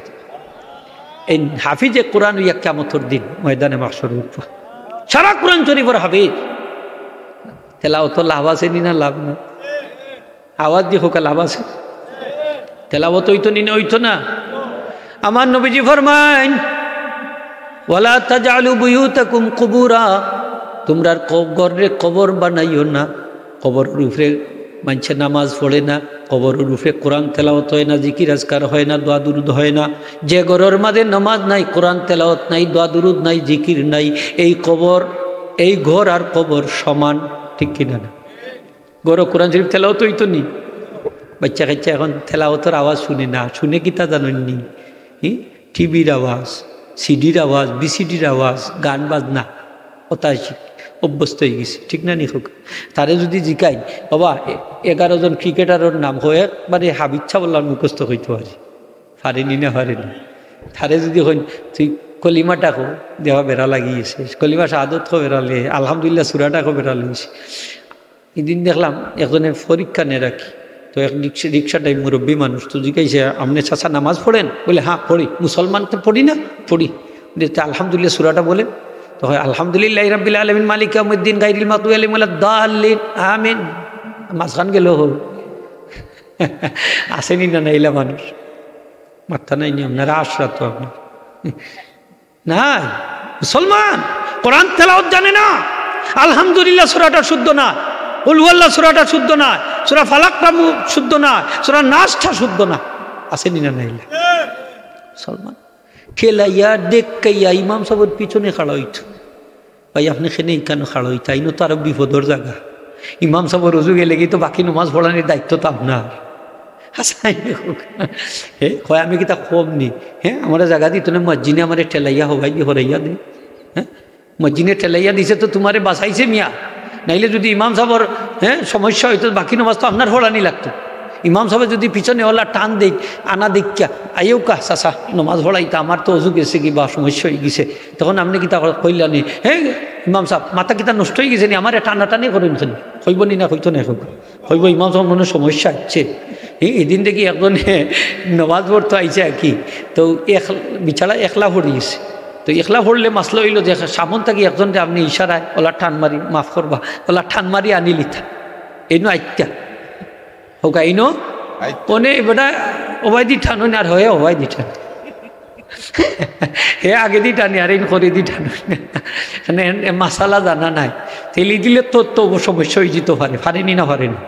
এই হাফিজে কোরআন ইয়া কিয়ামতের দিন ময়দানে মাহশরে উঠবা, সারা কোরআন শরীফের হাফিজ। তেলাওয়াত লাভ আছে নি না? লাভ না? আওয়াজ দিয়ে হোক লাভ আছে? তেলাওয়াত হইতো নি না? হইতো না? আমার নবীজি ফরমাইন, ওয়ালা তাজআলু বুয়ুতাকুম কুবুরা, তোমরা ঘরে কবর বানাইও না। কবরের উপরে মানুষে নামাজ পড়ে না, কবরের উপরে কোরআন তেলাওয়াত হয় না, জিকির আজকার হয় না, দোয়া দুরুদ হয় না। যে ঘরের মাঝে নামাজ নাই, কোরআন তেলাওয়াত নাই, দোয়া দুরুদ নাই, জিকির নাই, এই ঘর আর কবর সমান, ঠিক কিনা না? ঘর কোরআন শরীফ তেলাওয়াত হইতো নি? বাচ্চা কাচ্চা এখন তেলাওয়াতের আওয়াজ শুনে না, শুনে কি তা জানেননি? টিভির আওয়াজ, সিডির আওয়াজ, বিসিডির আওয়াজ, গান বাজনা ওটাই অভ্যস্ত হয়ে গেছে, ঠিক না নি? হোক তারে যদি জিকাই, বাবা 11 জন ক্রিকেটারের নাম হয়ে একবারে হাবিচ্ছা বললাম মুখস্থ হইতে পারেনি না পারেনি। তারে যদি হইন তুই কলিমাটাকে দেওয়া বেড়া লাগিয়েছে, কলিমা শাহাদত বেড়ালে, আলহামদুলিল্লাহ সূরাটাকে বেড়া লাগিয়েছে, এদিন দেখলাম একজনের পরীক্ষা নিয়ে রাখি, তো এক রিক্সাটাই মুরব্বী মানুষ, তো জিজ্ঞাসা আপনি চাচা নামাজ পড়েন? বলে হ্যাঁ পড়ি। মুসলমান তো পড়ি না? পড়ি। আলহামদুলিল্লাহ সূরাটা বলেন। তো হয় আলহামদুলিল্লাহি রাব্বিল আলামিন মালিকি ইয়াউমিদ্দিন গায়রিল মাগদুবি আলাইহিম ওয়ালাদ-দাল্লিন আমিন। মাঝখান গেল আসেনি না নাইলা মানুষ মাথা নাই নি আপনারা আশরা তো আপনার নাই। মুসলমান কোরআন তেলাওয়াত জানে না, আলহামদুলিল্লাহ সূরাটা শুদ্ধ না, কুল হুয়াল্লাহ সূরাটা শুদ্ধ না, সূরা ফালাকটা শুদ্ধ না, সূরা নাসটা শুদ্ধ না, আসেনি না নাইলা। মুসলমান খেলাইয়া দেখকাইয়া ইমাম সাহেবের পিছনে খাড়া হইত। ভাই আপনি খেনে কেন খাড়া হইত? আইনো তো আরো বিপদর জায়গা। ইমাম সাহেব রজু গেলে কি তো বাকি নমাজ পড়ানোর দায়িত্ব তো আপনার। হ্যাঁ আমি কি তা কম নি? হ্যাঁ আমার জায়গা দিত না, মসজিদে আমার ঠেলাইয়া হবাই হরাইয়া দে। হ্যাঁ মসজিদে ঠেলাইয়া দিছে তো তোমারে বাঁচাইছে মিয়া, নাইলে যদি ইমাম সাহেবর সমস্যা হইতো বাকি নমাজ তো আপনার পড়ানি লাগতো। ইমাম সাহেব যদি পিছনে ওলা টান দেই আনা দেখা আইও কা চাচা নমাজ পড়াইতা, আমার তো অজু গেছে কি বা সমস্যা হয়ে গেছে, তখন আপনি কিতা কইলানি? হ্যাঁ ইমাম সাহেব মাথা কিতা নষ্ট হয়ে গেছে নি, আমার টানাটানি করেন হইব নি না? হইতো না হইব। ইমাম সাহেব মনে সমস্যা হচ্ছে। এদিন দেখি একজনে নমাজ পড়তে আইছে আর কি, তো বিছাড়া একলা পড়ে গেছে। তো একলা পড়লে মাসলা হইল যে সামন থাকি একজনকে আপনি ইশারায় ওলা ঠান মারি মাফ করবা, ওলা ঠান মারি আনি লিথা এইনো আইতা হোক আইনো কোনে বেটা ওবাই দি ঠানো আর হয়ে ওবাই দি ঠান হে আগে দি টানি আর ইন করে দি ঠানো মাসালা জানা নাই, তেলি দিলে তো সমস্যা হয়ে যেতে পারেনি না পারেনি।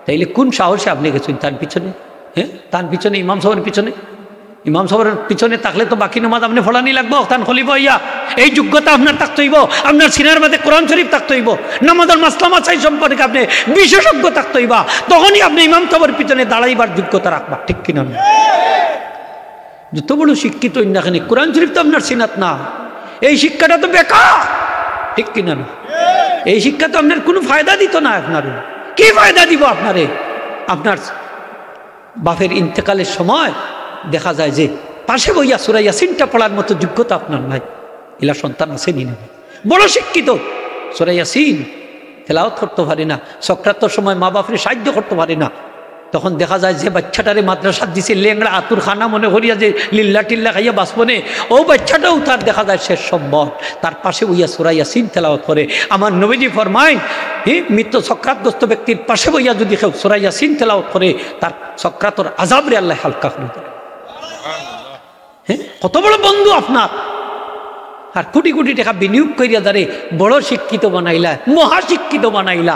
তাইলে কোন সাহসে আপনি গেছেন তার পিছনে? হ্যাঁ তার পিছনে ইমাম সাহেবের পিছনে, ইমাম সাহেবের পিছনে থাকলে তো বাকি নামাজ আপনি ফলানি লাগবো, তান খলিব ইয়া এই যোগ্যতা আপনার থাকতে হইব, আপনার সিনার মধ্যে কোরআন শরীফ থাকতে হইব, নামাজের মাসলা মাসাইল সম্পর্কে আপনি বিশেষজ্ঞ থাকতে হইবা, তখনই আপনি ইমাম সাহেবের পিছনে দাঁড়াইবার যোগ্যতা রাখবা, ঠিক কিনা? যত বড় শিক্ষিত ইন্দাখানে কোরআন শরীফ তো আপনার সিনাত না, এই শিক্ষাটা তো বেকার, ঠিক কিনা? এই শিক্ষা তো আপনার কোনো ফায়দা দিত না। আপনার কি ফায়দা দিব আপনারে? আপনার বাপের ইন্তেকালের সময় দেখা যায় যে পাশে বইয়া সূরা ইয়াসিনটা পড়ার মতো যোগ্যতা আপনার নাই। এলা সন্তান আসেনি না, বড় শিক্ষিত, সূরা ইয়াসিন তেলাওয়াত করতে পারে না, সক্রাতর সময় মা বাপরে সাহায্য করতে পারে না, তখন দেখা যায় যে বাচ্চাটারে মাদ্রাসা দিছে লেংড়া আতুর খানা মনে করিয়া যে লিল্লা টিল্লা খাইয়া বাঁচবনে, ও বাচ্চাটাও তার দেখা যায় শেষ সম্বল তার পাশে বইয়া সূরা ইয়াসিন তেলাওয়াত করে। আমার নবীজি ফরমায় মৃত্যু সক্রাতগ্রস্ত ব্যক্তির পাশে বইয়া যদি কেউ সূরা ইয়াসিন তেলাওয়াত করে তার সক্রাতর আযাবরে আল্লাহ হালকা করে দেয়। হ্যাঁ কত বড় বন্ধু আপনার, আর কোটি কোটি টাকা বিনিয়োগ করিয়া দাঁড়ে বড় শিক্ষিত বানাইলা, মহাশিক্ষিত বানাইলা,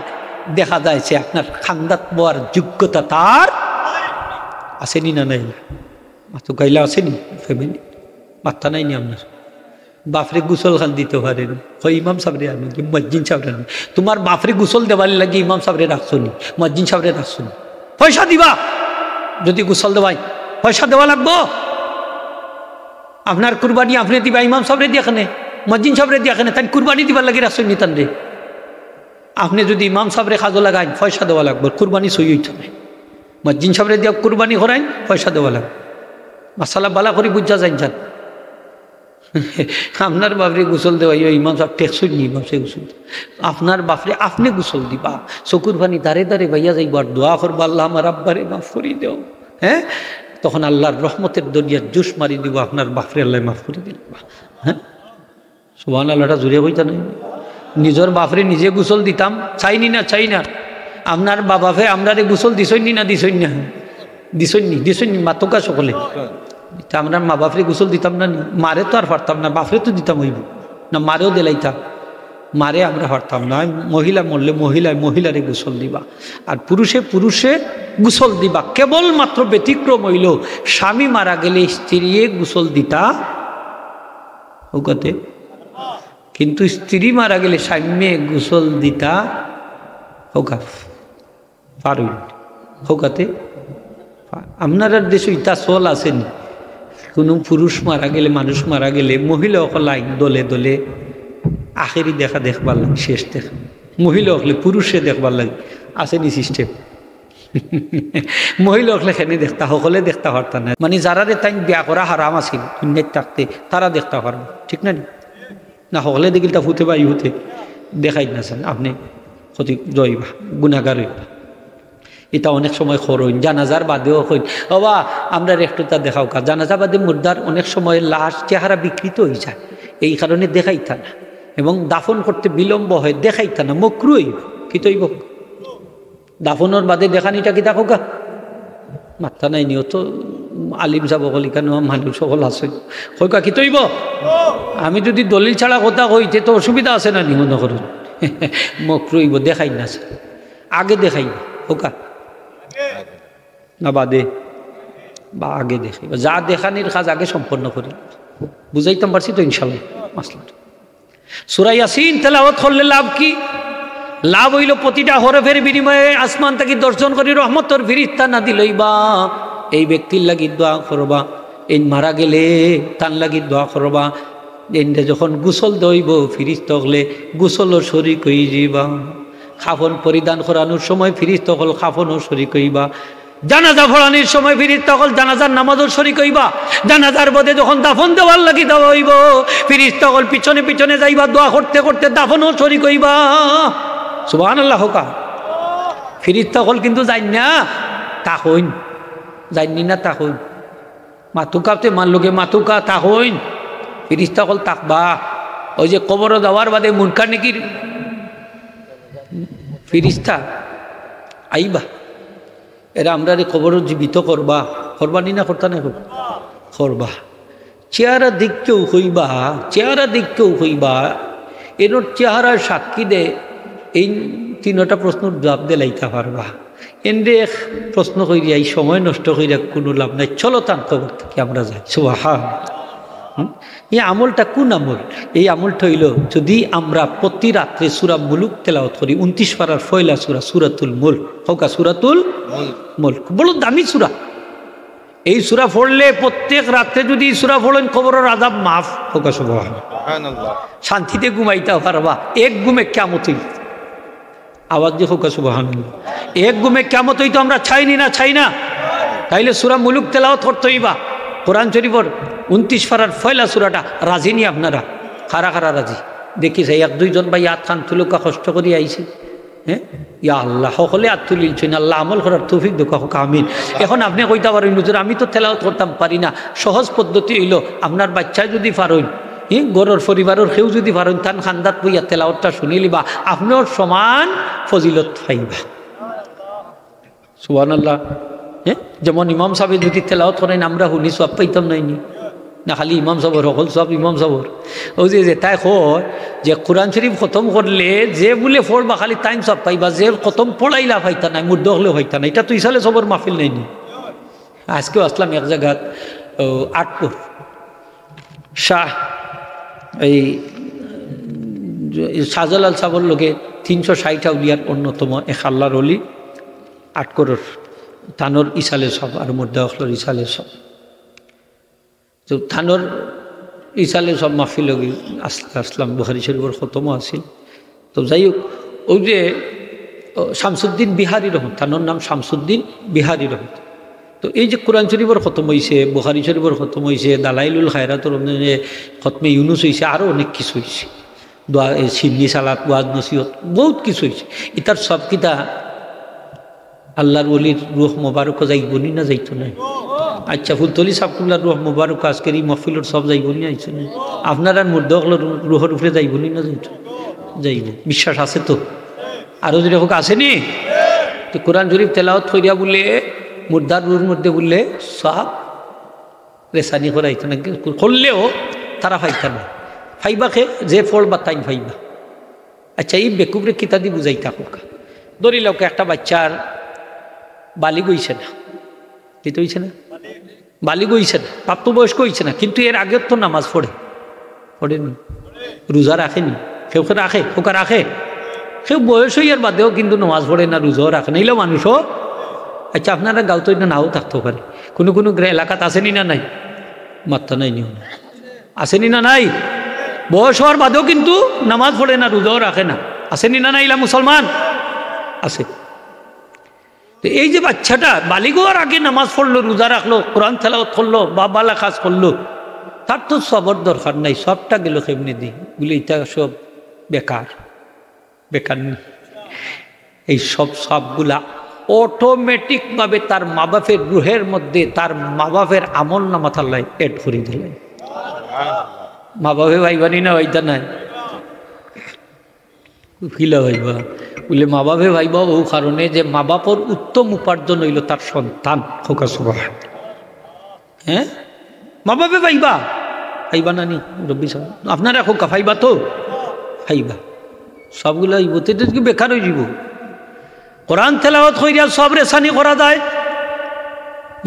দেখা যায় যে আপনার খান্দাত বোয়ার যোগ্যতা তার আসেনি না নাই? মাত্র গাইলা আসেনি ফ্যামিলি মাত্রা নাই নি আপনার? বাপরে গুসল খান দিতে পারেন, হয় ইমাম সাবরে আনো কি মসজিদ সাবরে আনো, তোমার বাপরে গুসল দেওয়ার লাগে ইমাম সাবরে রাখছো নি, মসজিদ সাবরে রাখছো নি? পয়সা দিবা, যদি গুসল দেওয়াই পয়সা দেওয়া লাগবো। আপনার কুরবানি আপনি দিবা ইমাম সাবরে দিয়ে এখানে, মসজিদ সাবরে দিয়ে এখানে, তাই কুরবানি দিবার লাগে রাখছো নি তান রে। আপনি যদি ইমাম সাবরে খাজো লাগাইন পয়সা দেওয়া লাগবে, কুরবানি সই হইতে হবে। মসজিদ সাবরে দিয়ে কুরবানি করাইন পয়সা দেওয়া লাগবে। মাসালা বালা করে বুঝা যাই যান। আপনার বাপরে গুসল দেওয়াই ইমাম সাহেব টেকসই নি, ইমাম সাহেব গুসল আপনার বাপরে আপনি গুসল দিবা, চকুর পানি দাঁড়ে দাঁড়ে ভাইয়া যাইব আর দোয়া করবা আল্লাহ আমার আব্বারে মাফ করি দেও। হ্যাঁ তখন আল্লাহর রহমতের দরিয়ার জুস মারি দিব, আপনার বাপরে আল্লাহ মাফ করে দিল। হ্যাঁ সুবহানাল্লাহটা জুড়ে বইতা নাই? নিজের বাপরে নিজে গুসল দিতাম, চাইনি না চাই না। আপনার বাবাফে আমরারে গুসল দিছইনি না দিছইনি না? দিছইনি মাতকা সকলে। আমরা মা বাপরে গুসল দিতাম না, মারে তো আর পারতাম না, বাপরে তো দিতাম হইব না, মারেও দিলাইতাম, মারে আমরা পারতাম না। মহিলা মরলে মহিলারে গুসল দিবা, আর পুরুষে গুসল দিবা। কেবলমাত্র ব্যতিক্রম হইল স্বামী মারা গেলে স্ত্রী গুসল দিতা ওকাতে, কিন্তু স্ত্রী মারা গেলে স্বামী গুসল দিতা হোকা পারুন হোকাতে। আপনার দেশে ইতা চল আসেনি, কোনো পুরুষ মারা গেলে মানুষ মারা গেলে মহিলা অকল দলে দলে আখেরি দেখা দেখবার লাগে, শেষ দেখা মহিলা হকলে পুরুষে দেখবার লাগে, আসেনি সিস্টেম? মহিলা হকলে খেনে দেখতা, সকলে দেখতে পারতা না, মানে যারা তাই বিয়া করা হারাম আছিল দুনিয়ায় থাকতে তারা দেখতে পারবে, ঠিক না? না সকলে দেখিল তা ফুটে বা ইহুতে দেখাই না চান আপনি ক্ষতি জয়বা গুণাগার হইবা। এটা অনেক সময় খরইন জানাজার বাদেও হইন বাবা আমরা একটু তা দেখাও কা জানাজা বাদে মুর্দার অনেক সময় লাশ চেহারা বিকৃত হয়ে যায়, এই কারণে দেখাইতা না এবং দাফন করতে বিলম্ব হয়, দেখাইতা না মকরু হইব। কি তৈব দাফনের বাদে দেখানিটা কি দেখো কা মাত্রা নাই নিও তো আলিম যাব বলি কেন মানুষ সকল আছে কইকা কি তৈব। আমি যদি দলিল ছাড়া কথা কইতে তো অসুবিধা আছে না নিহ নকরুন মকরু হইব, দেখাই না আগে দেখাইব হোকা না বাদে বা আগে দেখাইব, যা দেখানির কাজ আগে সম্পন্ন করি। বুঝাইতাম পারছি তো ইনশাল্লাহ মাসলাটা। সূরা ইয়াসিন তেলাওয়াত করলে লাভ কি? লাভ হইল প্রতিটা হরফের বিনিময়ে আসমান থেকে দর্শন করি রহমতর ফিরিস্তা না দিলইবা এই ব্যক্তির লাগি দোয়া করবা, এই মারা গেলে তার লাগি দোয়া করবা, এনে যখন গোসল দইব ফিরিস্তা হলে গোসলও শরীক হয়ে যাইবা, খাফন পরিধান করানোর সময় ফিরিস্তা হল খাফনও শরীক হইবা, জানাজা পড়ানোর সময় ফিরিস্তা হল জানাজার নামাজও শরীক হইবা, জানাজার বদে যখন দাফন দেওয়ার লাগি দেওয়া হইব ফিরিস্তা হল পিছনে পিছনে যাইবা, দোয়া করতে করতে দাফনও শরীক হইবা। সুবহানাল্লাহ হোকা। ফিরিস্তা হল কিন্তু যাই না তা হইন, যাইনি না তা হইন, মাতুকাতে মানলোকে মাতুকা তা হইন, ফিরিস্তা হল তাকবা। ওই যে কবর দেওয়ার বাদে মুনকার নাকি ফিরিস্তা আইবা, এরা আমরা কবর জীবিত করবা, করবানি না করতা না করবা, চেহারা দিককেও হইবা, চেহারা দিককেও হইবা, এর চেহারার সাক্ষী দে এই তিনটা প্রশ্নের জবাব দিলাইতে পারবা। এনে প্রশ্ন করিয়া এই সময় নষ্ট করিয়া কোনো লাভ নাই, চলো তার খবর থেকে আমরা যাই। সুবহানাল্লাহ। এই আমলটা কোন আমল? এই আমলটা হইল যদি আমরা প্রতি রাত্রে সূরা মুলক তেলাওয়াত করি, 29 পারার ফয়লা সূরা সূরাতুল মুলক হোকা, সূরাতুল মুলক বড় দামি সূরা। এই সূরা পড়লে প্রত্যেক রাত্রে যদি সূরা পড়েন কবরের আযাব মাফ হোকা। সুবহানাল্লাহ। শান্তিতে ঘুমাইতে পারবা, এক ঘুমে কিয়ামত হইল। আওয়াজ দিয়ে হোকা সুবহানাল্লাহ। এক ঘুমে কিয়ামত হইতো আমরা চাইনি না, চাই না, তাইলে সূরা মুলক তেলাওয়াত করতে হইবা। কোরআন শরীফের 29 পারার ফয়লা সূরাটা রাজি নি আপনারা? খারা খারা রাজি দেখিছে? এক দুইজন ভাই হাত খান তুলুকা কষ্ট করে আইছে। হ্যাঁ ইয়া আল্লাহ সকলে হাত তুলিলছেন, আল্লাহ আমল করার তৌফিক দেখা হোক আমিন। এখন আপনি কইতে পারেন হুজুর আমি তো তেলাওয়াত করতাম পারি না। সহজ পদ্ধতি হইল আপনার বাচ্চায় যদি পারেন, গরর পরিবারের কেউ যদি পারেন, তান খান্দাত বইয়া তেলাওয়াতটা শুনিলিবা, আপনার সমান ফজিলত পাইবা। সুবহানাল্লাহ। হ্যাঁ যেমন ইমাম সাহেব যদি তেলাওয়াত করেন আমরা শুনি সব পাইতাম নাইনি না, খালি ইমাম সাহেবের সকল সব ইমাম সাহেবের। ওই যে তাই কয় যে কোরআন শরীফ খতম করলে যে বলে পড়বা খালি টাইম সব পাইবা, যে খতম পড়াইলা পাইতা নাই, মুর্দ হলেও পাইতা না। এটা তো ইসালে সবর মাহফিল নাইনি। আজকেও আসলাম এক জায়গাত আটপুর শাহ এই শাহজালাল সাহর লোকে 360 আউলিয়ার অন্যতম এক আল্লাহর ওলি আটকরের থানোর ইসালে সব আর মুর্দা অখলর ইসালে সব, তো থানোর ইসালে সব মাহফিল আসলাম। বুখারী শরীফের খতমও আসিল। তো যাই হোক ওই যে শামসুদ্দিন বিহারী রহমত, থানোর নাম শামসুদ্দিন বিহারী রহমত। তো এই যে কোরআন শরীফের খতম হয়েছে, বুখারী শরীফের খতম হয়েছে, দালাইলুল খায়রাতের খতমে ইউনুস হয়েছে, আরও অনেক কিছু হয়েছে, দোয়া সিন্নি সালাত ওয়াজ নসিহত বহুত কিছু হয়েছে। এটার সব কিতা আল্লাহর ওলির রুহ মোবারক যাইবনি না যাইতো না? আচ্ছা ফুলতলি সাবকুল্লার রুহ মোবারক আজকের এই মহফিলের সব যাইবনি আইছো না? আপনারা মুর্দকলের রুহের উপরে যাইবনি না যাইতো? যাইব, বিশ্বাস আছে তো? আরও যদি হোক আসেনি? তো কোরআন শরীফ তেলাওয়াত করিয়া বলে মুর্দার রুর মধ্যে বললে সব রেসানি করাইতো না, করলেও তারা ফাইতা না। ফাইবাকে যে ফল বা তাই ফাইবা। আচ্ছা এই বেকুবরে কিতা দি বুঝাইতা হোক? ধরিল একটা বাচ্চার বালিগ হইছে না, কি তো হইছে না, বালিগ হইছে না, প্রাপ্তবয়স্ক হইছে না, কিন্তু এর আগের তো নামাজ পড়েনি, রোজা রাখেনি, কেউ রাখে, ওকে রাখে, কেউ বয়স হইয়ার বাদেও কিন্তু নামাজ পড়ে না, রোজাও রাখে না, এগুলো মানুষও। আচ্ছা আপনারা গাঁও তো নাও থাকতে পারে, কোনো কোনো এলাকাত আসেনি না নাই? মাত্রা নাই নিও না, আসেনি না নাই? বয়স হওয়ার বাদেও কিন্তু নামাজ পড়ে না, রোজাও রাখে না, আসেনি না নাই? এলা মুসলমান আছে। তো এই যে বাচ্চাটা বালিগ হওয়ার আগে নামাজ পড়লো, রোজা রাখলো, কোরআন তেলাওয়াত করলো, বালা কাজ করলো, তার তো সবর দরকার নাই, সবটা গেল কেমনি দিই বলে এটা সব বেকার, বেকার নেই। এই সব সবগুলা অটোমেটিকভাবে তার মা বাপের রুহের মধ্যে তার মা বাপের আমল নামা আল্লাহ এড করে দিলেন। মা বাপে ভাইবানি না ভাইতা নাই কিলা ভাইবা বলে মা বাপে ভাইবা ও কারণে যে মা বাপর উত্তম উপার্জন হইল তার সন্তান খোকা সুবাহ। হ্যাঁ মা বাপে ভাইবা ভাইবা নানি রব্বি সাহেব আপনারা খোকা ভাইবা তো ভাইবা সবগুলা ইবতে কি বেকার হয়ে যাব। কোরআন তেলাওয়াত কইরা সব রেসানি করা যায়,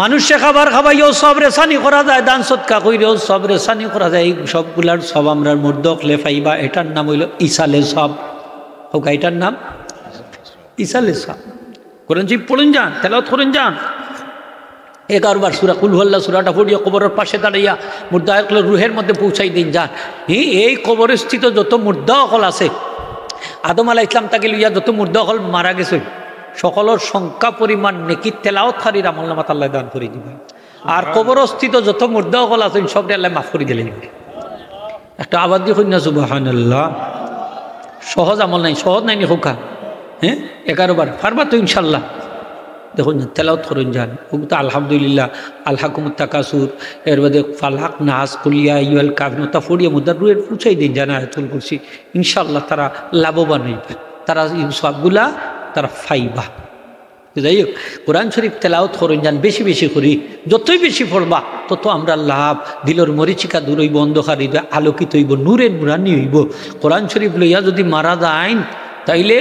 মানুষে খাবার খাবাইও সব রেসানি করা যায়, দান সৎকা কইরেও সব রেসানি করা যায়। এই সবগুলার সব আমরা মুর্দকলে পাইবা। এটার নাম হইল ইসালে সব হোক, এটার নাম ইসালে সব। কোরআন শরীফ পড়ুন যান, তেলাওয়াত করেন যান। 11 বার সূরা কুল হুয়াল্লাহ সূরাটা পড়িয়া কবরের পাশে দাঁড়াইয়া মুর্দা একলে রুহের মধ্যে পৌঁছাই দিন যান। এই কবরে স্থিত যত মুর্দা অকল আছে, আদম আলাইহিস সালাম তাকে লইয়া যত মুর্দা অকল মারা গেছে, সকলের সংখ্যা পরিমাণ নেকি তেলাওয়াতকারীর আমলনামাত আল্লাহ দান করে দিবেন। আর কবরস্থিত যত মুর্দা হল আছেন সবটা আল্লাহ মাফ করে দিলেন। একটা আবাদ দিয়ে কন্যা সুবহানাল্লাহ। সহজ আমল নাই, সহজ নাই নি খোকা। হ্যাঁ 11 বার পারবা তো ইনশাল্লাহ। দেখুন তেলাওয়াত করুন যান। তো আলহামদুলিল্লাহ আলহাকুমুত তাকাসুর এর বাদে ফালাক নাস কুলিয়া ইউল কাফিরুন তা ফড়িয়া মুদার রুয়ের পুছাই দিন জানা আয়াতুল কুরসি। ইনশাল্লাহ তারা লাভবান হইবে, তারা সবগুলা তারা ফাইবা। যাই হোক কোরআন শরীফ তেলাওয়াত করুন যান, বেশি বেশি করি। যতই বেশি পড়বা তত আমরা লাভ। দিলর মরিচিকা দূর হইব, অন্ধকার হইব, আলোকিত হইব, নূরের নুরানি হইব। কোরআন শরীফ লইয়া যদি মারা যায় তাইলে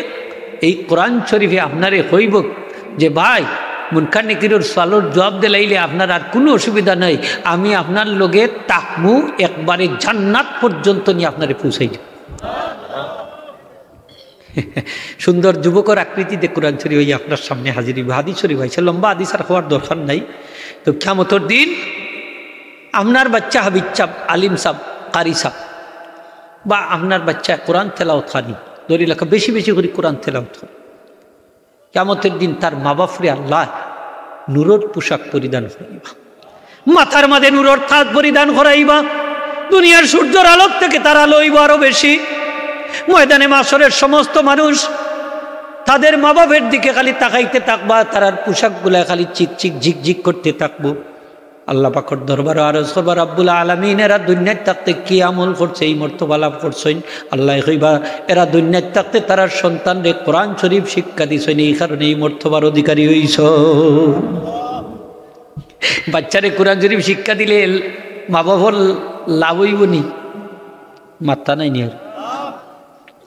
এই কোরআন শরীফে আপনারে হইব যে ভাই মুনকার নেকিরের সালোর জবাব দিলাইলে আপনার আর কোনো অসুবিধা নাই, আমি আপনার লগে তাকমু একবারে জান্নাত পর্যন্ত নিয়ে আপনারে পৌঁছাই যাব। সুন্দর যুবকর আকৃতিতে কোরআন শরীফ হইয়া আপনার সামনে হাজির হইব। হাদিস শরীফ হয়েছে, লম্বা হাদিস আর হওয়ার দরকার নাই। তো কিয়ামতের দিন আপনার বাচ্চা হাবিজ সাহেব, আলিম সাহেব, কারি সাহেব বা আপনার বাচ্চা কোরআন তেলাওয়াত খানি ধরি লেখা বেশি বেশি করে কোরআন তেলাওয়াত করে, কিয়ামতের দিন তার মা বাপরে আল্লাহ নূরের পোশাক পরিধান করাইবা, মাথার মাঝে নূরের তাজ পরিধান করাইবা। দুনিয়ার সূর্যের আলোক থেকে তার আলো হইব আরো বেশি। ময়দানে মাশরের সমস্ত মানুষ তাদের মা বাপের দিকে খালি তাকাইতে থাকবা, তারার পোশাকগুলা খালি চিকচিক ঝিকঝিক করতে থাকবো। আল্লাহ পাকের দরবারে আরজ করবা রব্বুল আলামিন এরা দুনিয়ায় থাকতে কি আমল করছে এই মর্তবা লাভ করছেন। আল্লাহ কইবা এরা দুনিয়ায় থাকতে তার সন্তানরে কোরআন শরীফ শিক্ষা দিছেন, এই কারণে এই মর্তবার অধিকারী হইছ। বাচ্চারে কোরআন শরীফ শিক্ষা দিলে মা বাবার লাভ হইব নি? মাত্রা নাই নি আর।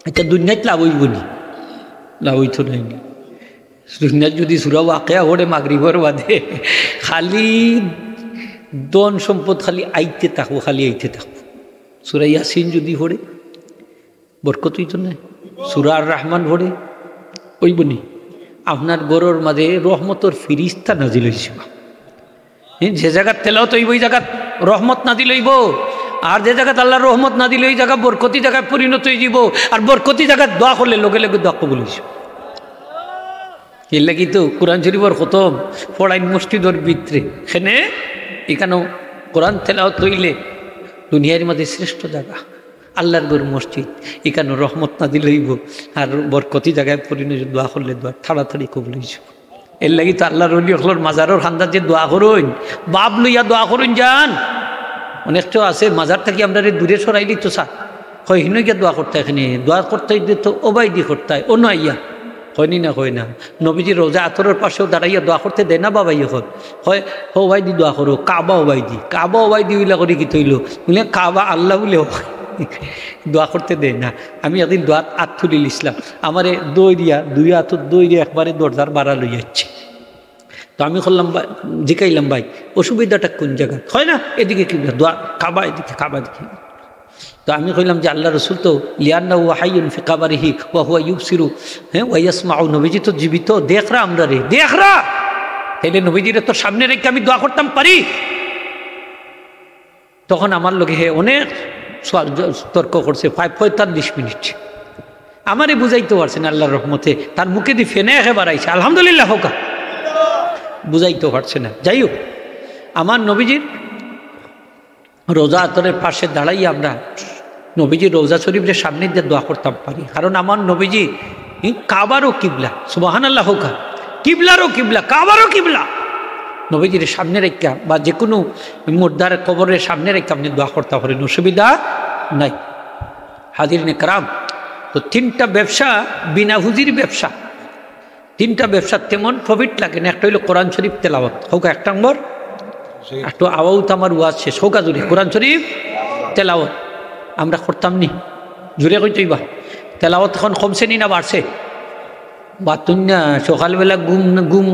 আচ্ছা দুনিয়ায় লাভ হইব নি? লাভ হইতো নাই নি। দুনিয়ায় যদি সূরা ওয়াকিয়া পড়ে মাগরিবের বাদে খালি ধন সম্পদ খালি আইতে থাকবো, খালি আইতে থাকবো। সূরা ইয়াসিন যদি পড়ে বরকত হইতো না? সূরা আর রহমান পড়ে হইব নি? আপনার গরুর মাঝে রহমতর ফিরিস্তা নাজিল হইছে। যে জায়গা তেলাওয়াত হইব ওই জায়গা রহমত নাজিল হইব, আর যে জায়গায় আল্লাহর রহমত না দিলে ওই জায়গা বরকতি জায়গায় পরিণত হয়ে যাব। আর বরকতি জায়গায় দোয়া করলে লগে লগে দোয়া কবুল হইছে। এর লাগি তো কোরআন শরীফের খতম পড়াইন মসজিদের ভিতরে, এখানে এখানেও কোরআন তেলাওয়াত হইলে দুনিয়ার মধ্যে শ্রেষ্ঠ জায়গা আল্লাহর গরু মসজিদ, এখানেও রহমত না দিলে হইব। আর বরকতি জায়গায় পরিণত দোয়া করলে দোয়া তাড়াতাড়ি কবুল হইছে। এর লাগি তো আল্লাহর ওলি হলোর মাজারের খান্দার যে দোয়া করুন, বাপ লইয়া দোয়া করুন যান। অনেকটা আছে মাজার থেকে আমরা দূরে সরাইলি তো স্যার হয় হিনে গিয়ে দোয়া করতে, এখানে দোয়া করতে তো ওবাইদি করতে হয় অন্য আইয়া হয়নি না হয় না। নবীজির রোজা আতরের পাশেও দাঁড়াইয়া দোয়া করতে দেয় না বাবা ইয়ে হয় ওবাইদি দোয়া করো, কাবা ওবাইদি, কাবা ওবাইদি উইলা করে কি তৈল বুঝলে কাবা আল্লাহ বলে দোয়া করতে দেয় না। আমি একদিন দোয়া হাত তুলিল ইসলাম আমারে দই দিয়া দুই হাতর দই দিয়ে একবারে দরজার বাড়া লই যাচ্ছে। তো আমি করলাম জিকাইলাম ভাই অসুবিধাটা কোন জায়গা? হয় না এদিকে কি দোয়া কাবা, এদিকে কাবা দিকে। তো আমি কইলাম যে আল্লাহ রসুল তো লিয়ান্না ওয়া হাইয়ুন ফি কাবারিহি ওয়া হুয়া ইউবসিরু, হ্যাঁ ওয়া ইয়াসমাউ, নবীজি তো জীবিত, দেখরা আমরা রে দেখরা। তাইলে নবীজিরে তো সামনে রেখে আমি দোয়া করতাম পারি? তখন আমার লোকে অনেক তর্ক করছে 45 মিনিট, আমারে বুঝাইতে পারছে না। আল্লাহর রহমতে তার মুখে দিয়ে ফেনে একে বাড়াইছে, আলহামদুলিল্লাহ হোকা, বুঝাইতে পারছে না। যাই হোক আমার নবীজির রোজা আতরের পাশে দাঁড়াই আমরা নবীজির রোজা শরীফের সামনে দিয়ে দোয়া করতাম পারি, কারণ আমার নবীজি কাবারও কিবলা, সুবহানাল্লাহ হোক, কিবলারও কিবলা, কাবারও কিবলা। নবীজির সামনে রেখা বা যে কোনো মুর্দার কবরের সামনে রেখে আপনি দোয়া করতে পারেন, অসুবিধা নাই। হাজিরিনে কারাম, তো তিনটা ব্যবসা বিনা পুঁজির ব্যবসা, তিনটা ব্যবসা তেমন প্রফিট লাগে না। একটা হইল কোরআন শরীফ তেলাওয়াত হোক, এক নম্বর। একটু আওয়াউত আমার ওয়াজ শেষ হোক, জুড়ে কোরআন শরীফ তেলাওয়াত আমরা করতাম নি, জুড়ে কইতই বা তেলাওয়াত এখন কমছে নি না বাড়ছে? বাতুন না, সকালবেলা ঘুম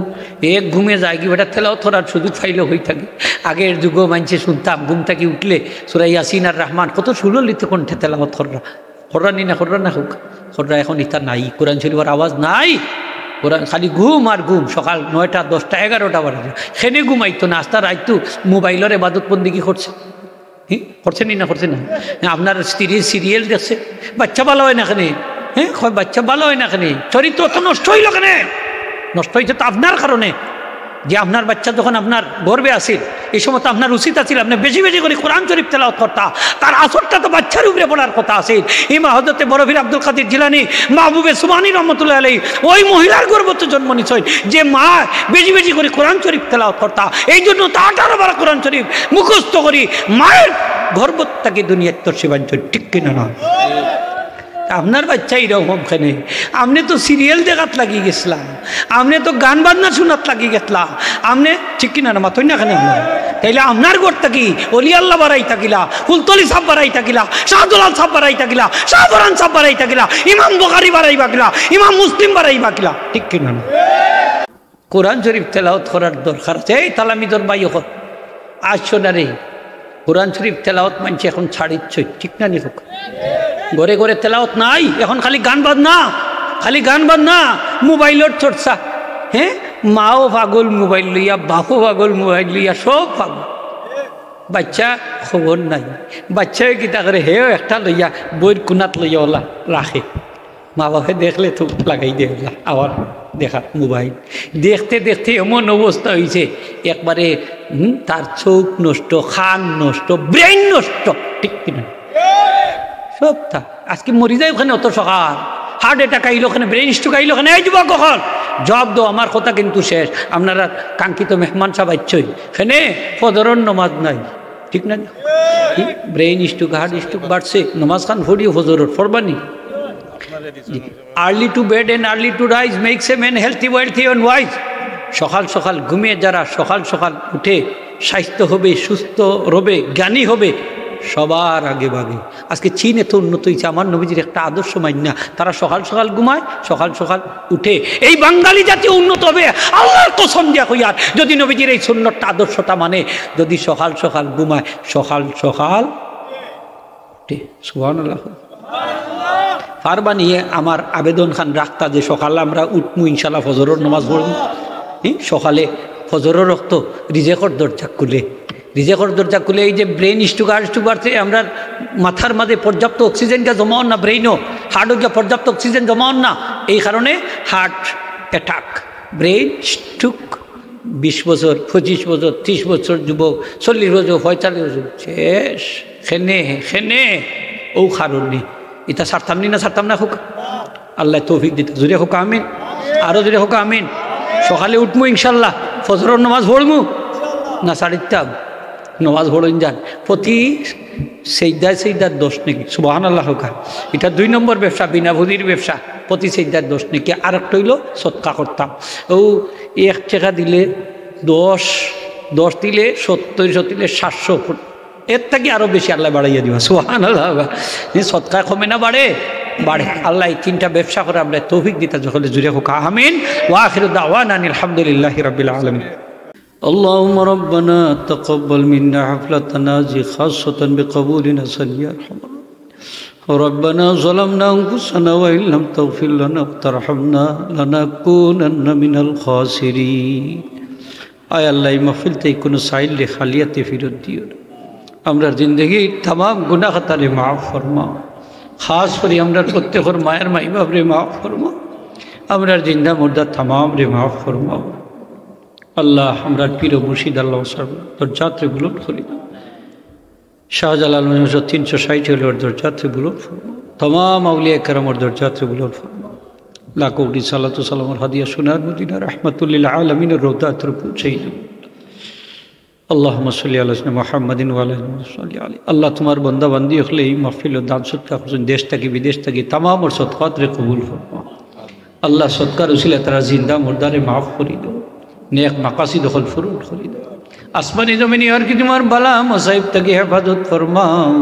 এক ঘুমে যায় কি বেটা তেলাওয়াত করার সুযোগ পাইলে হয়ে থাকে। আগের যুগও মানছে শুনতাম, ঘুম থেকে উঠলে সূরা ইয়াসিন আর রহমান কত সুললিত কণ্ঠে তেলাওয়াত কররা নি না, কররা না হোক, কররা এখন ইতা নাই, কোরআন শরীফের আওয়াজ নাই। কোরআন খালি ঘুম আর ঘুম, সকাল 9টা 10টা 11টা বাজে খেনে ঘুমাইতো না, আস্তা রাইতো মোবাইলের ইবাদত বন্দেগী করছে। করছে নি না, করছে না? আপনার স্ত্রী সিরিয়াল দেখছে, বাচ্চা ভালো হয় না কেন? বাচ্চা ভালো হয় না কেন? চরিত্র তো নষ্ট হইল কেন? নষ্ট হয়েছে তো আপনার কারণে, যে আপনার বাচ্চা যখন আপনার গর্বে আসিল এই সময় তো আপনার উচিত আছিল আপনি বেশি বেশি করে কোরআন শরীফ তেলাওয়াত করতা। তার আসরটা তো বাচ্চার উপরে পড়ার কথা আসিল। ইমাম হযরতে বরফির আব্দুল কাদের জিলানী, মাহবুবে সুবহানী রহমতুল্লাহ আলাইহি, ওই মহিলার গর্ভতে জন্ম নিছেন যে মা বেশি বেশি করে কোরআন শরীফ তেলাওয়াত করতা। এই জন্য তো 18 বার কোরআন শরীফ মুখস্থ করি মায়ের গর্ভত্যাকে দুনিয়ার তোর সেবাঞ্চল, ঠিক কিনা না? আপনার বাচ্চা এরকম খানে, আপনি তো সিরিয়াল দেখাত লাগি গেছিলাম, আপনি তো গান বাজনা শোনাত লাগি গেছিলাম, আপনি ঠিক কিনা না মাথই না খানে আপনার? তাইলে আপনার ঘর থাকি অলি আল্লাহ বাড়াই থাকিলা, ফুলতলি সাহ বাড়াই থাকিলা, শাহদুলাল সাহ বাড়াই থাকিলা, শাহবরান সাহ বাড়াই থাকিলা, ইমাম বুখারী বাড়াই বাকিলা, ইমাম মুসলিম বাড়াই বাকিলা, ঠিক কিনা না? কোরআন শরীফ তেলাওয়াত করার দরকার আছে। এই তালামিদর ভাই হোক আসছো না রে, কোরআন শরীফ তেলাওয়াত মানছে এখন ছাড়িচ্ছ, ঠিক না নি হোক? ঘরে ঘরে তেলাওয়াত নাই, এখন খালি গান বাজনা, খালি গান বাজনা, মোবাইলের চর্চা। মাও পাগল মোবাইল লইয়া, বাপও পাগল মোবাইল লইয়া, সব পাগল। বাচ্চা খবর নাই, বাচ্চায় কিতা করে হেও একটা লইয়া বইয়ের কোনাত লইয়া ওলা রাখে, মা বাপে দেখলে তো লাগাই দে ওলা আবার দেখা মোবাইল। দেখতে দেখতে এমন অবস্থা হয়েছে একবারে তার চোখ নষ্ট, খান নষ্ট, ব্রেন নষ্ট, ঠিক কিনা? সব তা আজকে মরি যায় ওখানে, অত সকাল হার্ট অ্যাটাক আইলো ওখানে, ব্রেন স্ট্রোক আইলো ওখানে। এই যুবক কখন জবাব দো, আমার কথা কিন্তু শেষ। আপনারা কাঙ্ক্ষিত মেহমান সব আইছই, এখানে ফজরের নমাজ নাই, ঠিক না? ব্রেন স্ট্রোক, হার্ট স্ট্রোক বাড়ছে, নমাজ খান ফড়িও ফজরের ফরবানি। Early to bed and early to rise makes a man healthy, wealthy and wise. সকাল সকাল ঘুমিয়ে যারা সকাল সকাল উঠে স্বাস্থ্য হবে, সুস্থ রবে, জ্ঞানী হবে, সবার আগে ভাগে। আজকে চীন এত উন্নত হয়েছে, আমার নবীজির একটা আদর্শ মান্যা, তারা সকাল সকাল ঘুমায়, সকাল সকাল উঠে। এই বাঙালি জাতীয় উন্নত হবে আল্লাহর কসম দিয়া কইয়ার, যদি নবীজির এই সুন্নতটা আদর্শটা মানে, যদি সকাল সকাল ঘুমায়, সকাল সকাল উঠে। সুবহানাল্লাহ। পারবা নিয়ে আমার আবেদন খান রাখতা যে সকালে আমরা উঠমু ইনশাল্লাহ, ফজরের নামাজ পড়ব। সকালে ফজরের রক্ত রিজেকর দরজা খুলে, রিজেকর দরজা খুলে। এই যে ব্রেন স্ট্রোক, হার্ট স্ট্রোক বাড়ছে, আমরা মাথার মাঝে পর্যাপ্ত অক্সিজেনটা জমা হন না, ব্রেইনও হার্টও গিয়ে পর্যাপ্ত অক্সিজেন জমা হন না, এই কারণে হার্ট অ্যাটাক, ব্রেন স্ট্রোক। 20 বছর, 25 বছর, 30 বছর যুবক, 40 বছর, 45 বছর শেষ। খেনে খেনে ও কারণে এটা ছাড়তাম নি না, ছাড়তাম না হোক, আল্লাহ তৌফিক দিতে। জুড়ে হোক আমিন, আরও জুড়ে হোক আমিন। সকালে উঠবো ইনশাল্লাহ, ফজরের নামাজ পড়বো না, ছাড়িতাম নামাজ পড়েন যান, প্রতি সেজদায় সেজদার দোষ নাকি, সুবহানাল্লাহ হোক। এটা 2 নম্বর ব্যবসা, বিনা পুঁজির ব্যবসা, প্রতি সেজদার দোষ নাকি। আর একটা হইল সৎকা করতাম, ও 1 টাকা দিলে 10 দিলে 70 দিলে 700, এর থেকে আরো বেশি আল্লাহ বাড়াইয়া দিবা, সুবহানাল্লাহ। সৎকা কমে না বাড়ে, বাড়ে। আল্লাহ এই 3টা ব্যবসা করে আমরা তৌফিক দিতে সকলে জুড়ে হোক আমিন। ওয়া আখিরু দাওয়ানা আলহামদুলিল্লাহি রাব্বিল আলামিন। اللهم ربنا تقبل منا حفلتنا ذي خاصة بقبولنا صل يا ارحم ربنا ظلمنا انفسنا وان لم تغفر لنا وترحمنا لنكونن من الخاسرين। আয় আল্লাহ এই মাহফিলতে কোনো সাইলে খালিয়াতে ফিরত দিও না, আমরা জিন্দগি तमाम গুনাহ খাতারে মাফ ফরমাও, খাস করে আমরা প্রত্যেকের মায়ের মাই বাপরে মাফ ফরমাও, আমরা জিন্দা মুর্দা तमाम রে মাফ ফরমাও। আল্লাহ আমরা পীর মুর্শিদ আল্লাহ তোর যাত্রী বুলন্দ করি, শাহজালাল 360 হল ওর দরজাতে বুলন্দ ফরমাও, तमाम আউলিয়া কেরামের দরজাতে বুলন্দ ফরমাও। লাখ কোটি সালাতু সালামের হাদিয়া সোনার মদিনা রাহমাতুল আলামিনের রওজাতে পৌঁছাই দেব। আল্লাহুম্মা সাল্লি আলা সাইয়্যিদিনা মুহাম্মাদিন ওয়া আলা আলি। আল্লাহ তোমার বান্দা বান্দি হলে এই মাহফিল ও দান সদকা করছেন, দেশ থেকে বিদেশ থেকে তামাম ওর সদকাত রে কবুল ফরমাও। আল্লাহ সদকার উসিলা তারা জিন্দা মুর্দারে মাফ করে দাও, নেক মাকাসিদ দখল ফুরুন করে দাও। আসমানি জমিনি আর কি তোমার বালা মুসাইব থেকে হেফাজত ফরমাও।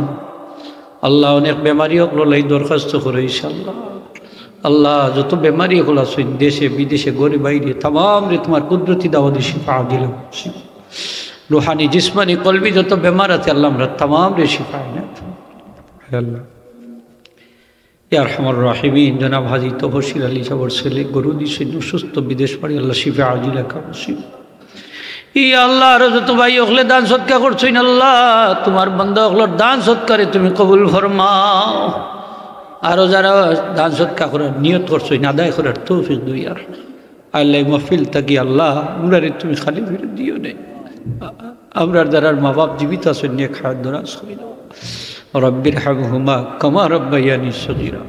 আল্লাহ অনেক বেমারি হলো লাই দরখাস্ত করে ইনশাআল্লাহ। আল্লাহ যত বেমারি হল আছে দেশে বিদেশে গরিব বাইরে তাম রে তোমার কুদরতি দাওয়াতি শিফা দিলাম। রুহানি জিসমানি কলবি যত বেমার আছে আল্লাহ আমরা তাম রে শিফা না আল্লাহ। ইয়া আরহামার রাহিমিন জনাব হাজী তহসিল আলী সাহেবের ছেলে গরু দিছে সুস্থ বিদেশ বাড়ি আল্লাহ শিফা আজিলা কামসিব। ইয়া আল্লাহ আর যত ভাই হলে দান সদকা করছই না আল্লাহ তোমার বান্দা হলোর দান সদকারে তুমি কবুল ফরমাও। আরও যারা দান সদকা করার নিয়ত করছই না আদায় করার তৌফিক দুই আর আল্লাহ মাহফিল থাকি আল্লাহ আমরারে তুমি খালি ফিরে দিও নেই। আমরার যারা মা বাপ জীবিত আছেন নিয়ে খাওয়ার দরাজ করি দাও। রব্বির হামহুমা কামা রব্বায়ানি সগীরা।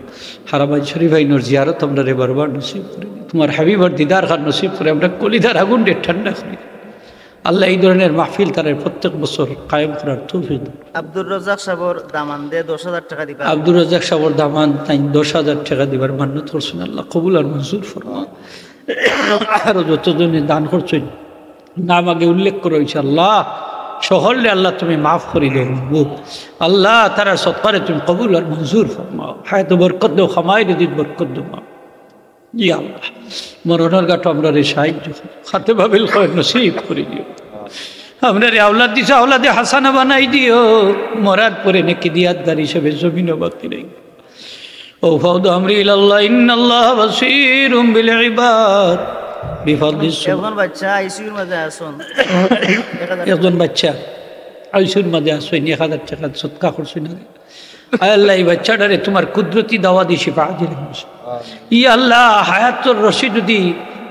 হারামাই শরীফ আইনোর জিয়ারত আমরা রে বারবার নসিব করে দিই। তোমার হাবিবার দিদার খান নসিব করে আমরা কলিদার আগুন রে ঠান্ডা করি আল্লাহ। এই ধরনের মাহফিল তারা প্রত্যেক বছর কায়েম করার তৌফিক দাও। আব্দুর রাজ্জাক সাহেবর দামান দে 10,000 টাকা দিবা। আব্দুর রাজ্জাক সাহেবর দামান তাই 10,000 টাকা দিবার মান্যত করছেন আল্লাহ কবুল আর মঞ্জুর ফরমাও। আরও যতজনে দান করছেন নাম আগে উল্লেখ করে হয়েছে আল্লাহ সকলে আল্লাহ তুমি মাফ করে দেবো আল্লাহ। তারা সৎকারে তুমি কবুল আর মঞ্জুর ফরমাও। হায়াত বরকত দেও, খামাই রিজিক বরকত দেও মা। ই আল্লাহ মরণের গাটো আমরা রে সাহায্য খাতে ভাবিল খয় নসিব করে দিও। আমরা রে আওলাদ দিছে আওলাদে হাসানা বানাই দিও। মরার পরে নাকি দিয়াতগার হিসেবে জমিন বাকি নেই। ও ফাউদ আমরি ইলাল্লাহ ইন্নাল্লাহ বাসীরুম বিল ইবাদ বিফাদলিস। একজন বাচ্চা আইসিইউর মধ্যে আছেন, একজন বাচ্চা আইসিইউর মধ্যে আছেন 1000 টাকা সদকা করছেন আল্লাহ। এই বাচ্চাটারে তোমার কুদরতি দাওয়া দিয়ে শিফা দিলেন ই আল্লাহ। হায়াতুর রশি যদি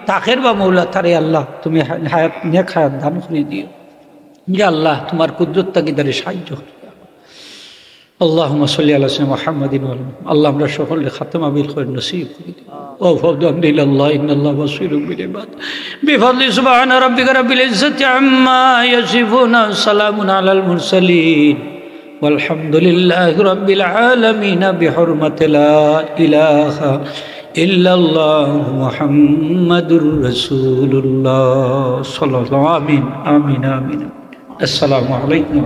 তাকের বা মৌলা তারে আল্লাহ তুমি হায়াত নেক হায়াত দান করে দিও। ইয়া আল্লাহ তোমার কুদরত তাকে তারে সাহায্য করে আল্লাহুম্মা সাল্লি আলা সাইয়্যিদিনা মুহাম্মাদিন ওয়া আলা আল্লাহ আমরা সকলে খাতেমা বিল খায়র নসিব করে দিও। ও ফাউদু আমরিল্লাহ ইন্নাল্লাহ বাসীরুম বিল ইবাদ বিফাদলি সুবহান রাব্বিকা রাব্বিল ইজ্জাতি আম্মা ইয়াসিফুন সালামুন আলাল মুরসালিন walhamdulillahi rabbil alamin bihurmati la ilaha illallah muhammadur rasulullah sallallahu amin amin amin. Assalamu alaikum.